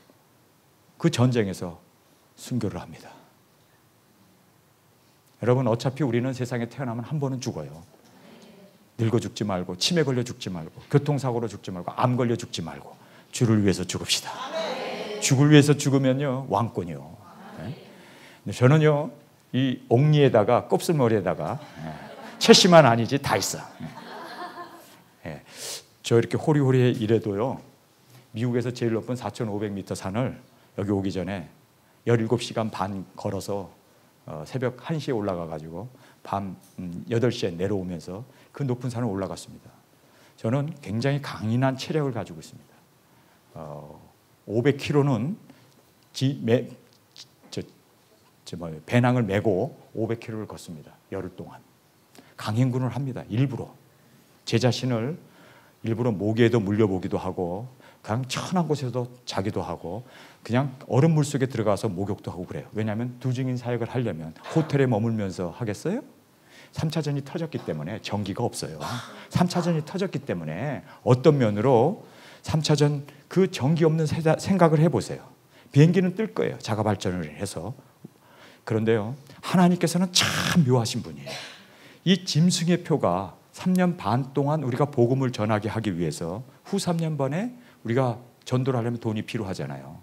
그 전쟁에서 순교를 합니다. 여러분, 어차피 우리는 세상에 태어나면 한 번은 죽어요. 늙어 죽지 말고, 치매 걸려 죽지 말고, 교통사고로 죽지 말고, 암 걸려 죽지 말고 주를 위해서 죽읍시다. 죽을 위해서 죽으면요 왕권이요. 네? 저는요 이 옥리에다가 곱슬머리에다가 채씨만 아니지 다 있어. 네. 저 이렇게 호리호리 이래도요 미국에서 제일 높은 4,500m 산을 여기 오기 전에 17시간 반 걸어서 새벽 1시에 올라가가지고 밤 8시에 내려오면서 그 높은 산을 올라갔습니다. 저는 굉장히 강인한 체력을 가지고 있습니다. 500km는 배낭을 메고 500km를 걷습니다. 열흘 동안. 강행군을 합니다. 일부러. 제 자신을 일부러 모기에도 물려보기도 하고 그냥 천한 곳에서 자기도 하고 그냥 얼음 물속에 들어가서 목욕도 하고 그래요. 왜냐하면 두 증인 사역을 하려면 호텔에 머물면서 하겠어요? 3차전이 터졌기 때문에 전기가 없어요. 3차전이 터졌기 때문에 어떤 면으로 3차전 그 전기 없는 생각을 해보세요. 비행기는 뜰 거예요. 자가 발전을 해서. 그런데요, 하나님께서는 참 묘하신 분이에요. 이 짐승의 표가 3년 반 동안 우리가 복음을 전하게 하기 위해서 후 3년 반에 우리가 전도를 하려면 돈이 필요하잖아요.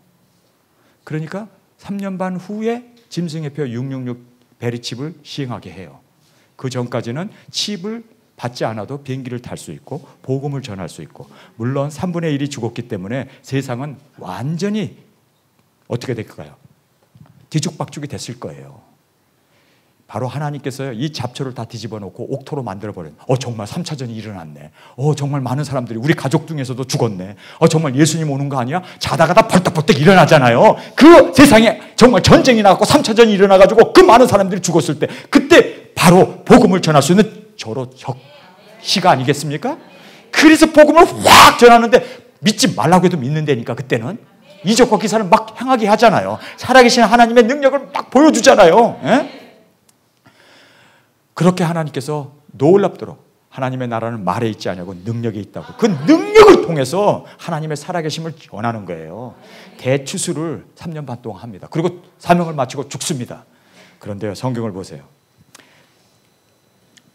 그러니까 3년 반 후에 짐승의 표 666 베리칩을 시행하게 해요. 그 전까지는 칩을 받지 않아도 비행기를 탈 수 있고 복음을 전할 수 있고, 물론 3분의 1이 죽었기 때문에 세상은 완전히 어떻게 될까요? 뒤죽박죽이 됐을 거예요. 바로 하나님께서 이 잡초를 다 뒤집어 놓고 옥토로 만들어버린, 정말 3차전이 일어났네. 정말 많은 사람들이 우리 가족 중에서도 죽었네. 정말 예수님 오는 거 아니야? 자다가 다 벌떡벌떡 일어나잖아요. 그 세상에 정말 전쟁이 나고 3차전이 일어나가지고 그 많은 사람들이 죽었을 때, 그때 바로 복음을 전할 수 있는 저로 적시가 아니겠습니까? 그래서 복음을 확 전하는데 믿지 말라고 해도 믿는다니까. 그때는 이적과 기사를 막 행하게 하잖아요. 살아계신 하나님의 능력을 막 보여주잖아요. 에? 그렇게 하나님께서 놀랍도록 하나님의 나라는 말에 있지 않냐고 능력에 있다고, 그 능력을 통해서 하나님의 살아계심을 전하는 거예요. 대추수를 3년 반 동안 합니다. 그리고 사명을 마치고 죽습니다. 그런데요, 성경을 보세요.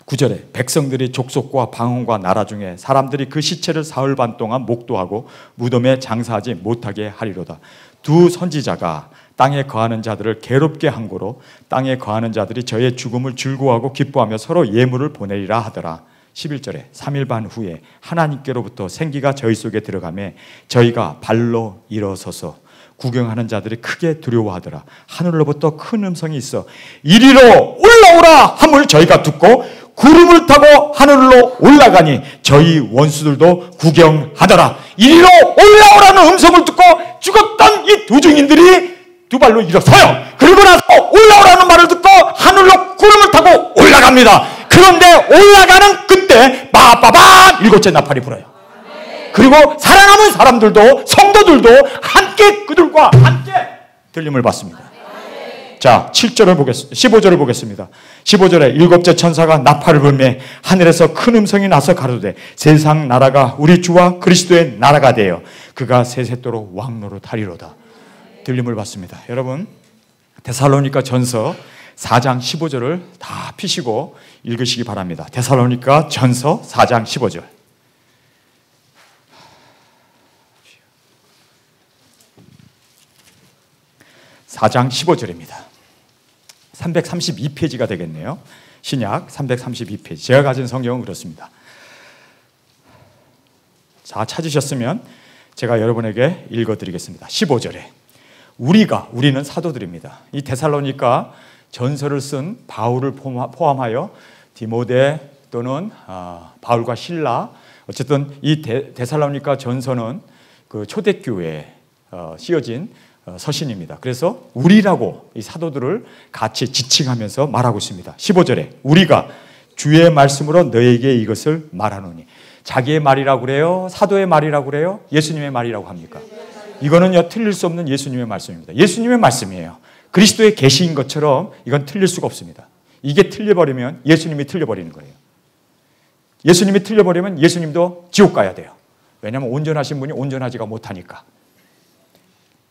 9절에 백성들이 족속과 방언과 나라 중에 사람들이 그 시체를 사흘 반 동안 목도하고 무덤에 장사하지 못하게 하리로다. 두 선지자가 땅에 거하는 자들을 괴롭게 한 고로 땅에 거하는 자들이 저의 죽음을 즐거워하고 기뻐하며 서로 예물을 보내리라 하더라. 11절에 3일 반 후에 하나님께로부터 생기가 저희 속에 들어가매 저희가 발로 일어서서 구경하는 자들이 크게 두려워하더라. 하늘로부터 큰 음성이 있어 이리로 올라오라 함을 저희가 듣고 구름을 타고 하늘로 올라가니 저희 원수들도 구경하더라. 이리로 올라오라는 음성을 듣고 죽었던 이 두 증인들이 두 발로 일어서요. 그리고 나서 올라오라는 말을 듣고 하늘로 구름을 타고 올라갑니다. 그런데 올라가는 그때 빠빠밤 일곱째 나팔이 불어요. 그리고 살아남은 사람들도 성도들도 함께 그들과 함께 들림을 받습니다. 자, 7절을 보겠습니다. 15절을 보겠습니다. 15절에 일곱째 천사가 나팔을 불매 하늘에서 큰 음성이 나서 가로되 세상 나라가 우리 주와 그리스도의 나라가 되어 그가 세세토록 왕노릇하리로다. 들림을 받습니다. 여러분, 데살로니가 전서 4장 15절을 다 피시고 읽으시기 바랍니다. 데살로니가 전서 4장 15절. 4장 15절입니다. 332페이지가 되겠네요. 신약 332페이지. 제가 가진 성경은 그렇습니다. 자, 찾으셨으면 제가 여러분에게 읽어드리겠습니다. 15절에 우리는 사도들입니다. 이 데살로니가 전서를 쓴 바울을 포함하여 디모데 또는 바울과 실라, 어쨌든 이 데살로니가 전서는 그 초대교회에 씌어진 서신입니다. 그래서 우리라고 이 사도들을 같이 지칭하면서 말하고 있습니다. 15절에 우리가 주의 말씀으로 너에게 이것을 말하노니. 자기의 말이라고 그래요? 사도의 말이라고 그래요? 예수님의 말이라고 합니까? 이거는요, 틀릴 수 없는 예수님의 말씀입니다. 예수님의 말씀이에요. 그리스도의 계시인 것처럼 이건 틀릴 수가 없습니다. 이게 틀려버리면 예수님이 틀려버리는 거예요. 예수님이 틀려버리면 예수님도 지옥 가야 돼요. 왜냐하면 온전하신 분이 온전하지가 못하니까.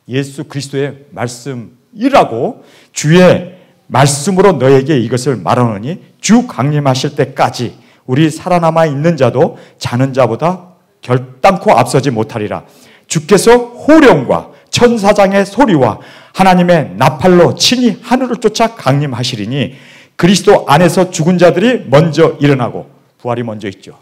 예수 그리스도의 말씀이라고 주의 말씀으로 너에게 이것을 말하노니 주 강림하실 때까지 우리 살아남아 있는 자도 자는 자보다 결단코 앞서지 못하리라. 주께서 호령과 천사장의 소리와 하나님의 나팔로 친히 하늘을 쫓아 강림하시리니 그리스도 안에서 죽은 자들이 먼저 일어나고, 부활이 먼저 있죠.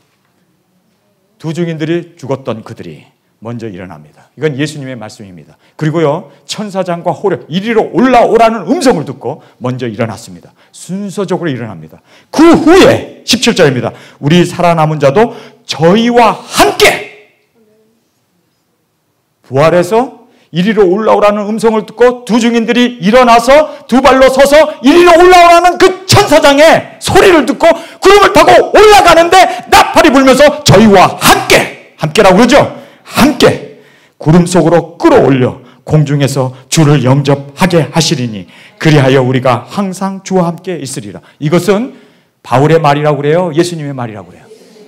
두 증인들이 죽었던 그들이 먼저 일어납니다. 이건 예수님의 말씀입니다. 그리고요, 천사장과 호령, 이리로 올라오라는 음성을 듣고 먼저 일어났습니다. 순서적으로 일어납니다. 그 후에 17절입니다. 우리 살아남은 자도 저희와 함께 부활해서 이리로 올라오라는 음성을 듣고 두 증인들이 일어나서 두 발로 서서 이리로 올라오라는 그 천사장의 소리를 듣고 구름을 타고 올라가는데 나팔이 불면서 저희와 함께라고 그러죠. 함께 구름 속으로 끌어올려 공중에서 주를 영접하게 하시리니 그리하여 우리가 항상 주와 함께 있으리라. 이것은 바울의 말이라고 그래요? 예수님의 말이라고 그래요?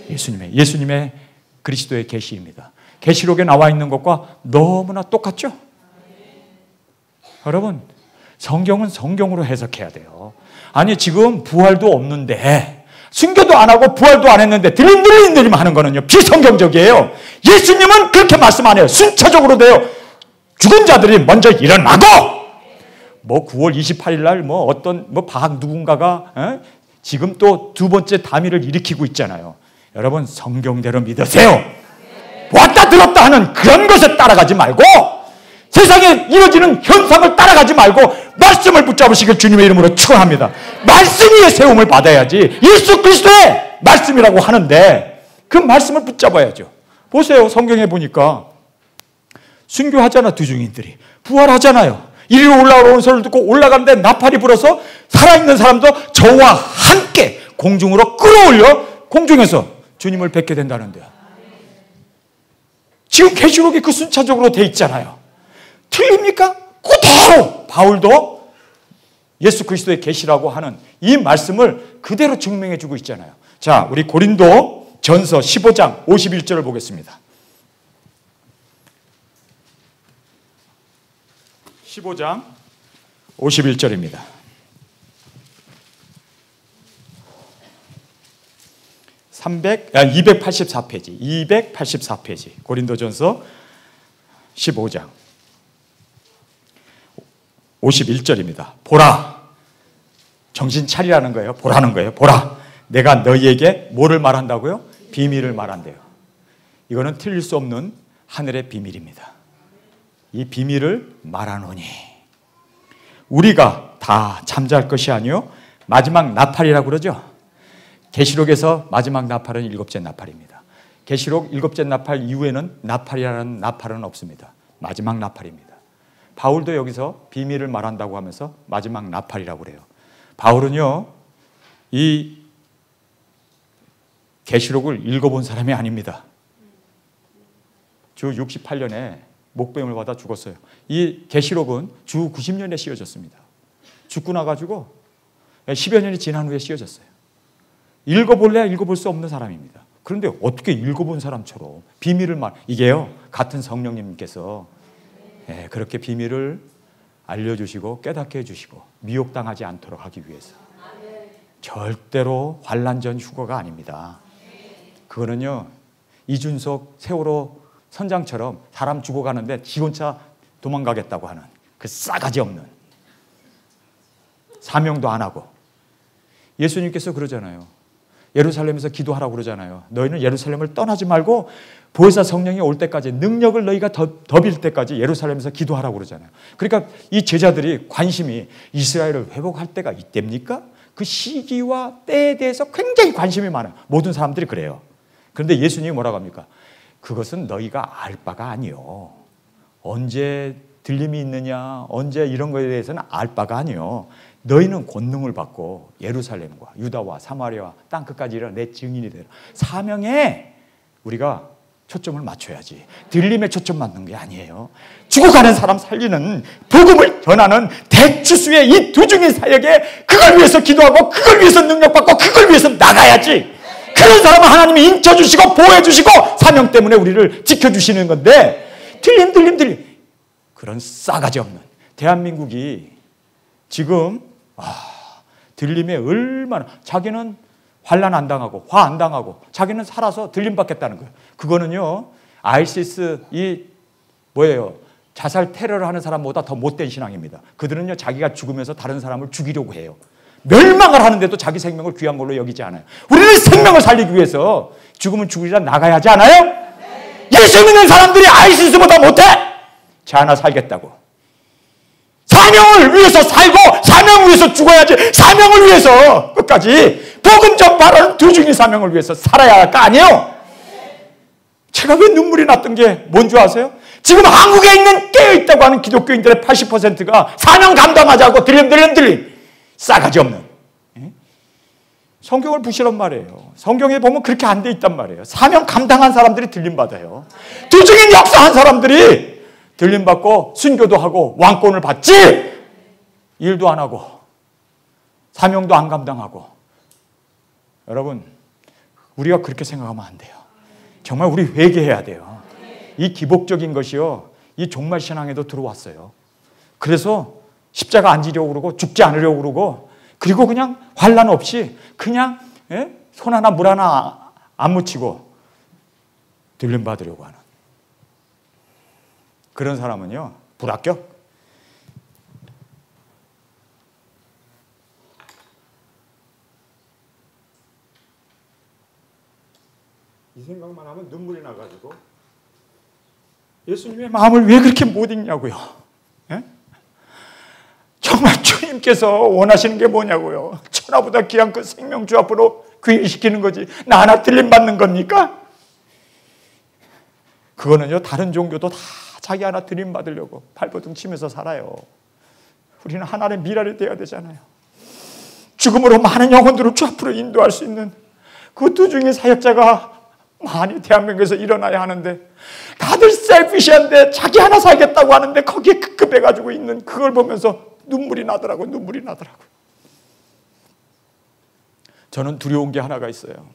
예수님의 그리스도의 계시입니다. 계시록에 나와 있는 것과 너무나 똑같죠? 여러분, 성경은 성경으로 해석해야 돼요. 아니, 지금 부활도 없는데, 순교도 안 하고 부활도 안 했는데 들림 하는 거는요, 비성경적이에요. 예수님은 그렇게 말씀 안 해요. 순차적으로 돼요. 죽은 자들이 먼저 일어나고, 9월 28일 날 어떤 박 누군가가 지금 또 두 번째 다미를 일으키고 있잖아요. 여러분, 성경대로 믿으세요. 왔다 들었다 하는 그런 것에 따라가지 말고, 세상에 이루어지는 현상을 따라가지 말고 말씀을 붙잡으시길 주님의 이름으로 축원합니다. 말씀이 세움을 받아야지. 예수 그리스도의 말씀이라고 하는데 그 말씀을 붙잡아야죠. 보세요. 성경에 보니까 순교하잖아, 두 증인들이. 부활하잖아요. 이리로 올라오는 소리를 듣고 올라가는데 나팔이 불어서 살아있는 사람도 저와 함께 공중으로 끌어올려 공중에서 주님을 뵙게 된다는데요. 지금 계시록이 그 순차적으로 돼 있잖아요. 틀립니까? 그대로 바울도 예수 그리스도의 계시라고 하는 이 말씀을 그대로 증명해 주고 있잖아요. 자, 우리 고린도 전서 15장 51절을 보겠습니다. 15장 51절입니다. 284페이지 고린도전서 15장 51절입니다. 보라, 정신 차리라는 거예요. 보라는 거예요. 보라, 내가 너희에게 뭐를 말한다고요? 비밀을 말한대요. 이거는 틀릴 수 없는 하늘의 비밀입니다. 이 비밀을 말하노니 우리가 다 잠잘 것이 아니요 마지막 나팔이라고 그러죠. 계시록에서 마지막 나팔은 일곱째 나팔입니다. 계시록 일곱째 나팔 이후에는 나팔이라는 나팔은 없습니다. 마지막 나팔입니다. 바울도 여기서 비밀을 말한다고 하면서 마지막 나팔이라고 그래요. 바울은요, 이 계시록을 읽어본 사람이 아닙니다. 주 68년에 목병을 받아 죽었어요. 이 계시록은 주 90년에 씌워졌습니다. 죽고 나가지고 10여 년이 지난 후에 씌워졌어요. 읽어볼래야 읽어볼 수 없는 사람입니다. 그런데 어떻게 읽어본 사람처럼 비밀을 이게요, 같은 성령님께서 그렇게 비밀을 알려주시고 깨닫게 해주시고 미혹당하지 않도록 하기 위해서. 절대로 환난 전 휴거가 아닙니다. 그거는요, 이준석 세월호 선장처럼 사람 죽어가는데 지 혼자 도망가겠다고 하는 그 싸가지 없는, 사명도 안 하고. 예수님께서 그러잖아요. 예루살렘에서 기도하라고 그러잖아요. 너희는 예루살렘을 떠나지 말고 보혜사 성령이 올 때까지, 능력을 너희가 더빌 때까지 예루살렘에서 기도하라고 그러잖아요. 그러니까 이 제자들이 관심이 이스라엘을 회복할 때가 이때입니까? 그 시기와 때에 대해서 굉장히 관심이 많아요. 모든 사람들이 그래요. 그런데 예수님이 뭐라고 합니까? 그것은 너희가 알 바가 아니요. 언제 들림이 있느냐, 언제 이런 거에 대해서는 알 바가 아니요. 너희는 권능을 받고 예루살렘과 유다와 사마리아와 땅끝까지 이르러 내 증인이 되라. 사명에 우리가 초점을 맞춰야지. 들림에 초점 맞는 게 아니에요. 죽어가는 사람 살리는, 복음을 전하는 대추수의 이 두 중인 사역에 그걸 위해서 기도하고 그걸 위해서 능력받고 그걸 위해서 나가야지. 그런 사람은 하나님이 인쳐주시고 보호해주시고 사명 때문에 우리를 지켜주시는 건데, 들림 그런 싸가지 없는 대한민국이 지금 들림에 얼마나, 자기는 환난 안 당하고 화 안 당하고 자기는 살아서 들림 받겠다는 거예요. 그거는요, 아이시스 자살 테러를 하는 사람보다 더 못된 신앙입니다. 그들은요, 자기가 죽으면서 다른 사람을 죽이려고 해요. 멸망을 하는데도 자기 생명을 귀한 걸로 여기지 않아요. 우리는 생명을 살리기 위해서 죽으면 죽으리라 나가야 하지 않아요? 네. 예수 믿는 사람들이 아이시스보다 못해? 자 하나 살겠다고. 사명을 위해서 살고 사명을 위해서 죽어야지. 사명을 위해서 끝까지 복음 전파라는 두 중인 사명을 위해서 살아야 할 거 아니에요? 제가 왜 눈물이 났던 게 뭔 줄 아세요? 지금 한국에 있는 깨어있다고 하는 기독교인들의 80%가 사명 감당하자고 들림 싸가지 없는, 성경을 부시란 말이에요. 성경에 보면 그렇게 안 돼 있단 말이에요. 사명 감당한 사람들이 들림받아요. 두 중인 역사한 사람들이 들림받고 순교도 하고 왕권을 받지, 일도 안 하고 사명도 안 감당하고. 여러분, 우리가 그렇게 생각하면 안 돼요. 정말 우리 회개해야 돼요. 이 기복적인 것이요, 이 종말 신앙에도 들어왔어요. 그래서 십자가 안 지려고 그러고 죽지 않으려고 그러고, 그리고 그냥 환난 없이 그냥 손 하나 물 하나 안 묻히고 들림 받으려고 하는 그런 사람은요, 불합격. 이 생각만 하면 눈물이 나가지고 예수님의 마음을 왜 그렇게 못 읽냐고요. 정말 주님께서 원하시는 게 뭐냐고요. 천하보다 귀한 그 생명주 앞으로 귀의시키는 거지, 나 하나 들림받는 겁니까? 그거는요, 다른 종교도 다 자기 하나 들림받으려고 발버둥 치면서 살아요. 우리는 하나님의 미랄이 되어야 되잖아요. 죽음으로 많은 영혼들을 주 앞으로 인도할 수 있는 그 두 중의 사역자가 많이 대한민국에서 일어나야 하는데, 다들 셀피시한데 자기 하나 살겠다고 하는데 거기에 급급해가지고 있는 그걸 보면서 눈물이 나더라고요. 저는 두려운 게 하나가 있어요.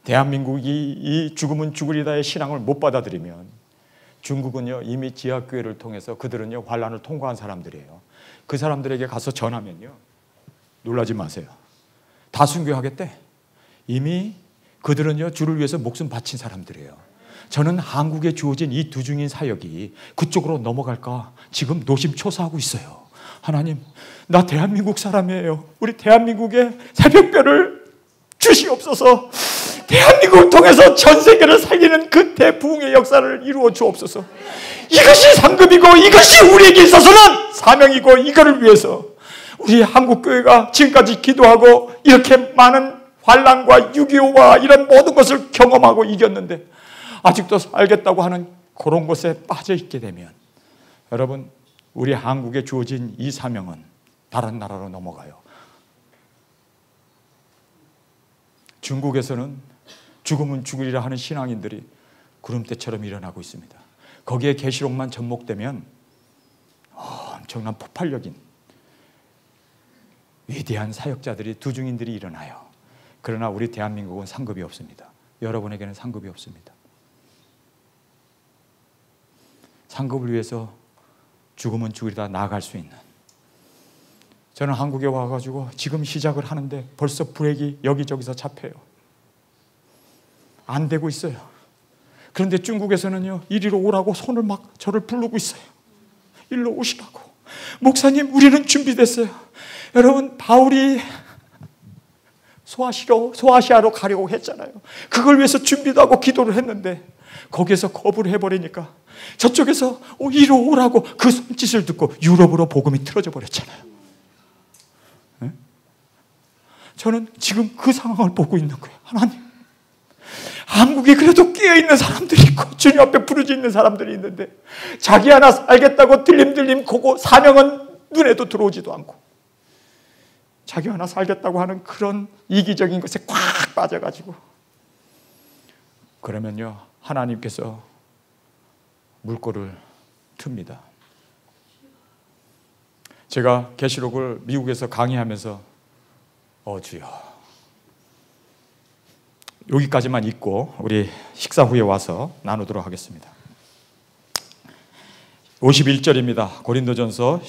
대한민국이 이 죽으면 죽으리다의 신앙을 못 받아들이면, 중국은요, 이미 지하교회를 통해서 그들은요, 환난을 통과한 사람들이에요. 그 사람들에게 가서 전하면요, 놀라지 마세요. 다 순교하겠대. 이미 그들은요, 주를 위해서 목숨 바친 사람들이에요. 저는 한국에 주어진 이 두 중인 사역이 그쪽으로 넘어갈까 지금 노심초사하고 있어요. 하나님, 나 대한민국 사람이에요. 우리 대한민국에 새벽별을 주시옵소서. 대한민국을 통해서 전 세계를 살리는 그 대부흥의 역사를 이루어 주옵소서. 이것이 상급이고 이것이 우리에게 있어서는 사명이고, 이거를 위해서 우리 한국교회가 지금까지 기도하고 이렇게 많은 환난과 6.25와 이런 모든 것을 경험하고 이겼는데, 아직도 살겠다고 하는 그런 곳에 빠져 있게 되면, 여러분, 우리 한국에 주어진 이 사명은 다른 나라로 넘어가요. 중국에서는 죽으면 죽으리라 하는 신앙인들이 구름대처럼 일어나고 있습니다. 거기에 계시록만 접목되면 엄청난 폭발력인 위대한 사역자들이, 두중인들이 일어나요. 그러나 우리 대한민국은 상급이 없습니다. 여러분에게는 상급이 없습니다. 상급을 위해서 죽으면 죽으리다 나아갈 수 있는. 저는 한국에 와가지고 지금 시작을 하는데 벌써 브레이크 여기저기서 잡혀요. 안 되고 있어요. 그런데 중국에서는요, 이리로 오라고 손을 막 저를 부르고 있어요. 일로 오시라고. 목사님, 우리는 준비됐어요. 여러분, 바울이 소아시아로 가려고 했잖아요. 그걸 위해서 준비도 하고 기도를 했는데 거기에서 거부를 해버리니까 저쪽에서 이리로 오라고 그 손짓을 듣고 유럽으로 복음이 틀어져 버렸잖아요. 네? 저는 지금 그 상황을 보고 있는 거예요. 하나님, 한국에 그래도 깨어있는 사람들이 있고 주님 앞에 부르짖는 있는 사람들이 있는데 자기 하나 살겠다고 들림들림 고고 사명은 눈에도 들어오지도 않고 자기 하나 살겠다고 하는 그런 이기적인 것에 꽉 빠져가지고, 그러면요 하나님께서 물꼬를 틉니다. 제가 계시록을 미국에서 강의하면서 주여, 여기까지만 읽고 우리 식사 후에 와서 나누도록 하겠습니다. 51절입니다. 고린도전서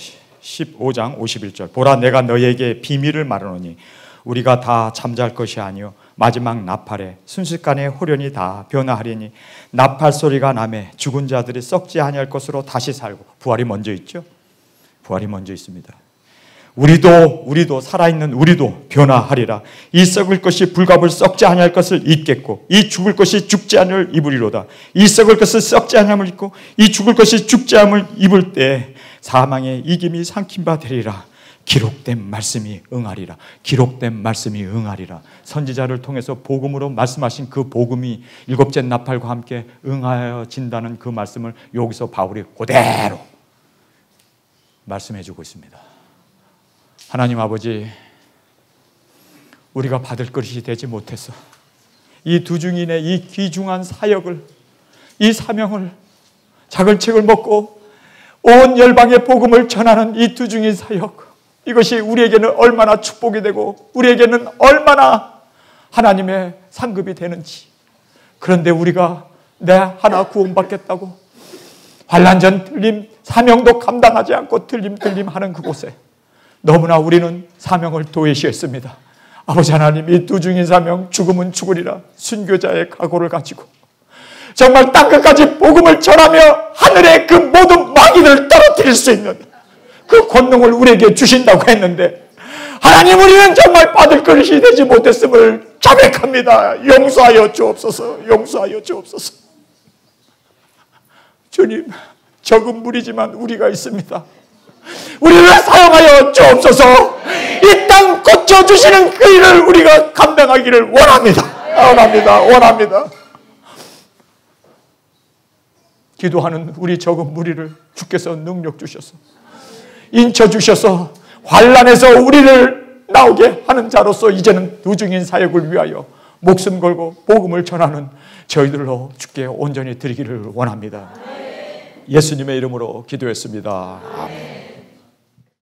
15장 51절. 보라, 내가 너에게 비밀을 말하노니 우리가 다 잠잘 것이 아니요 마지막 나팔에 순식간에 호련히 다 변화하리니 나팔 소리가 나매 죽은 자들이 썩지 아니할 것으로 다시 살고. 부활이 먼저 있죠. 부활이 먼저 있습니다. 우리도 살아있는 우리도 변화하리라. 이 썩을 것이 불갑을 썩지 아니할 것을 입겠고 이 죽을 것이 죽지 않을 입으리로다. 이 썩을 것을 썩지 아니함을 입고 이 죽을 것이 죽지 않음을 입을 때 사망의 이김이 삼킨 바 되리라. 기록된 말씀이 응하리라. 기록된 말씀이 응하리라. 선지자를 통해서 복음으로 말씀하신 그 복음이 일곱째 나팔과 함께 응하여진다는 그 말씀을 여기서 바울이 그대로 말씀해 주고 있습니다. 하나님 아버지, 우리가 받을 것이 되지 못해서 이 두 증인의 이 귀중한 사역을, 이 사명을, 작은 책을 먹고 온 열방의 복음을 전하는 이 두 증인 사역, 이것이 우리에게는 얼마나 축복이 되고 우리에게는 얼마나 하나님의 상급이 되는지. 그런데 우리가 내 하나 구원받겠다고 환난전 틀림 사명도 감당하지 않고 틀림 하는 그곳에 너무나 우리는 사명을 도외시했습니다. 아버지 하나님, 이 두 증인 사명, 죽으면 죽으리라 순교자의 각오를 가지고 정말 땅끝까지 복음을 전하며 하늘의 그 모든 마귀를 떨어뜨릴 수 있는 그 권능을 우리에게 주신다고 했는데 하나님, 우리는 정말 받을 것이 되지 못했음을 자백합니다. 용서하여 주옵소서. 용서하여 주옵소서. 주님, 적은 무리지만 우리가 있습니다. 우리를 사용하여 주옵소서. 이 땅 고쳐주시는 그 일을 우리가 감당하기를 원합니다. 원합니다. 기도하는 우리 적은 무리를 주께서 능력 주셔서 인쳐 주셔서 환난에서 우리를 나오게 하는 자로서 이제는 두 증인 사역을 위하여 목숨 걸고 복음을 전하는 저희들로 주께 온전히 드리기를 원합니다. 예수님의 이름으로 기도했습니다. 아멘.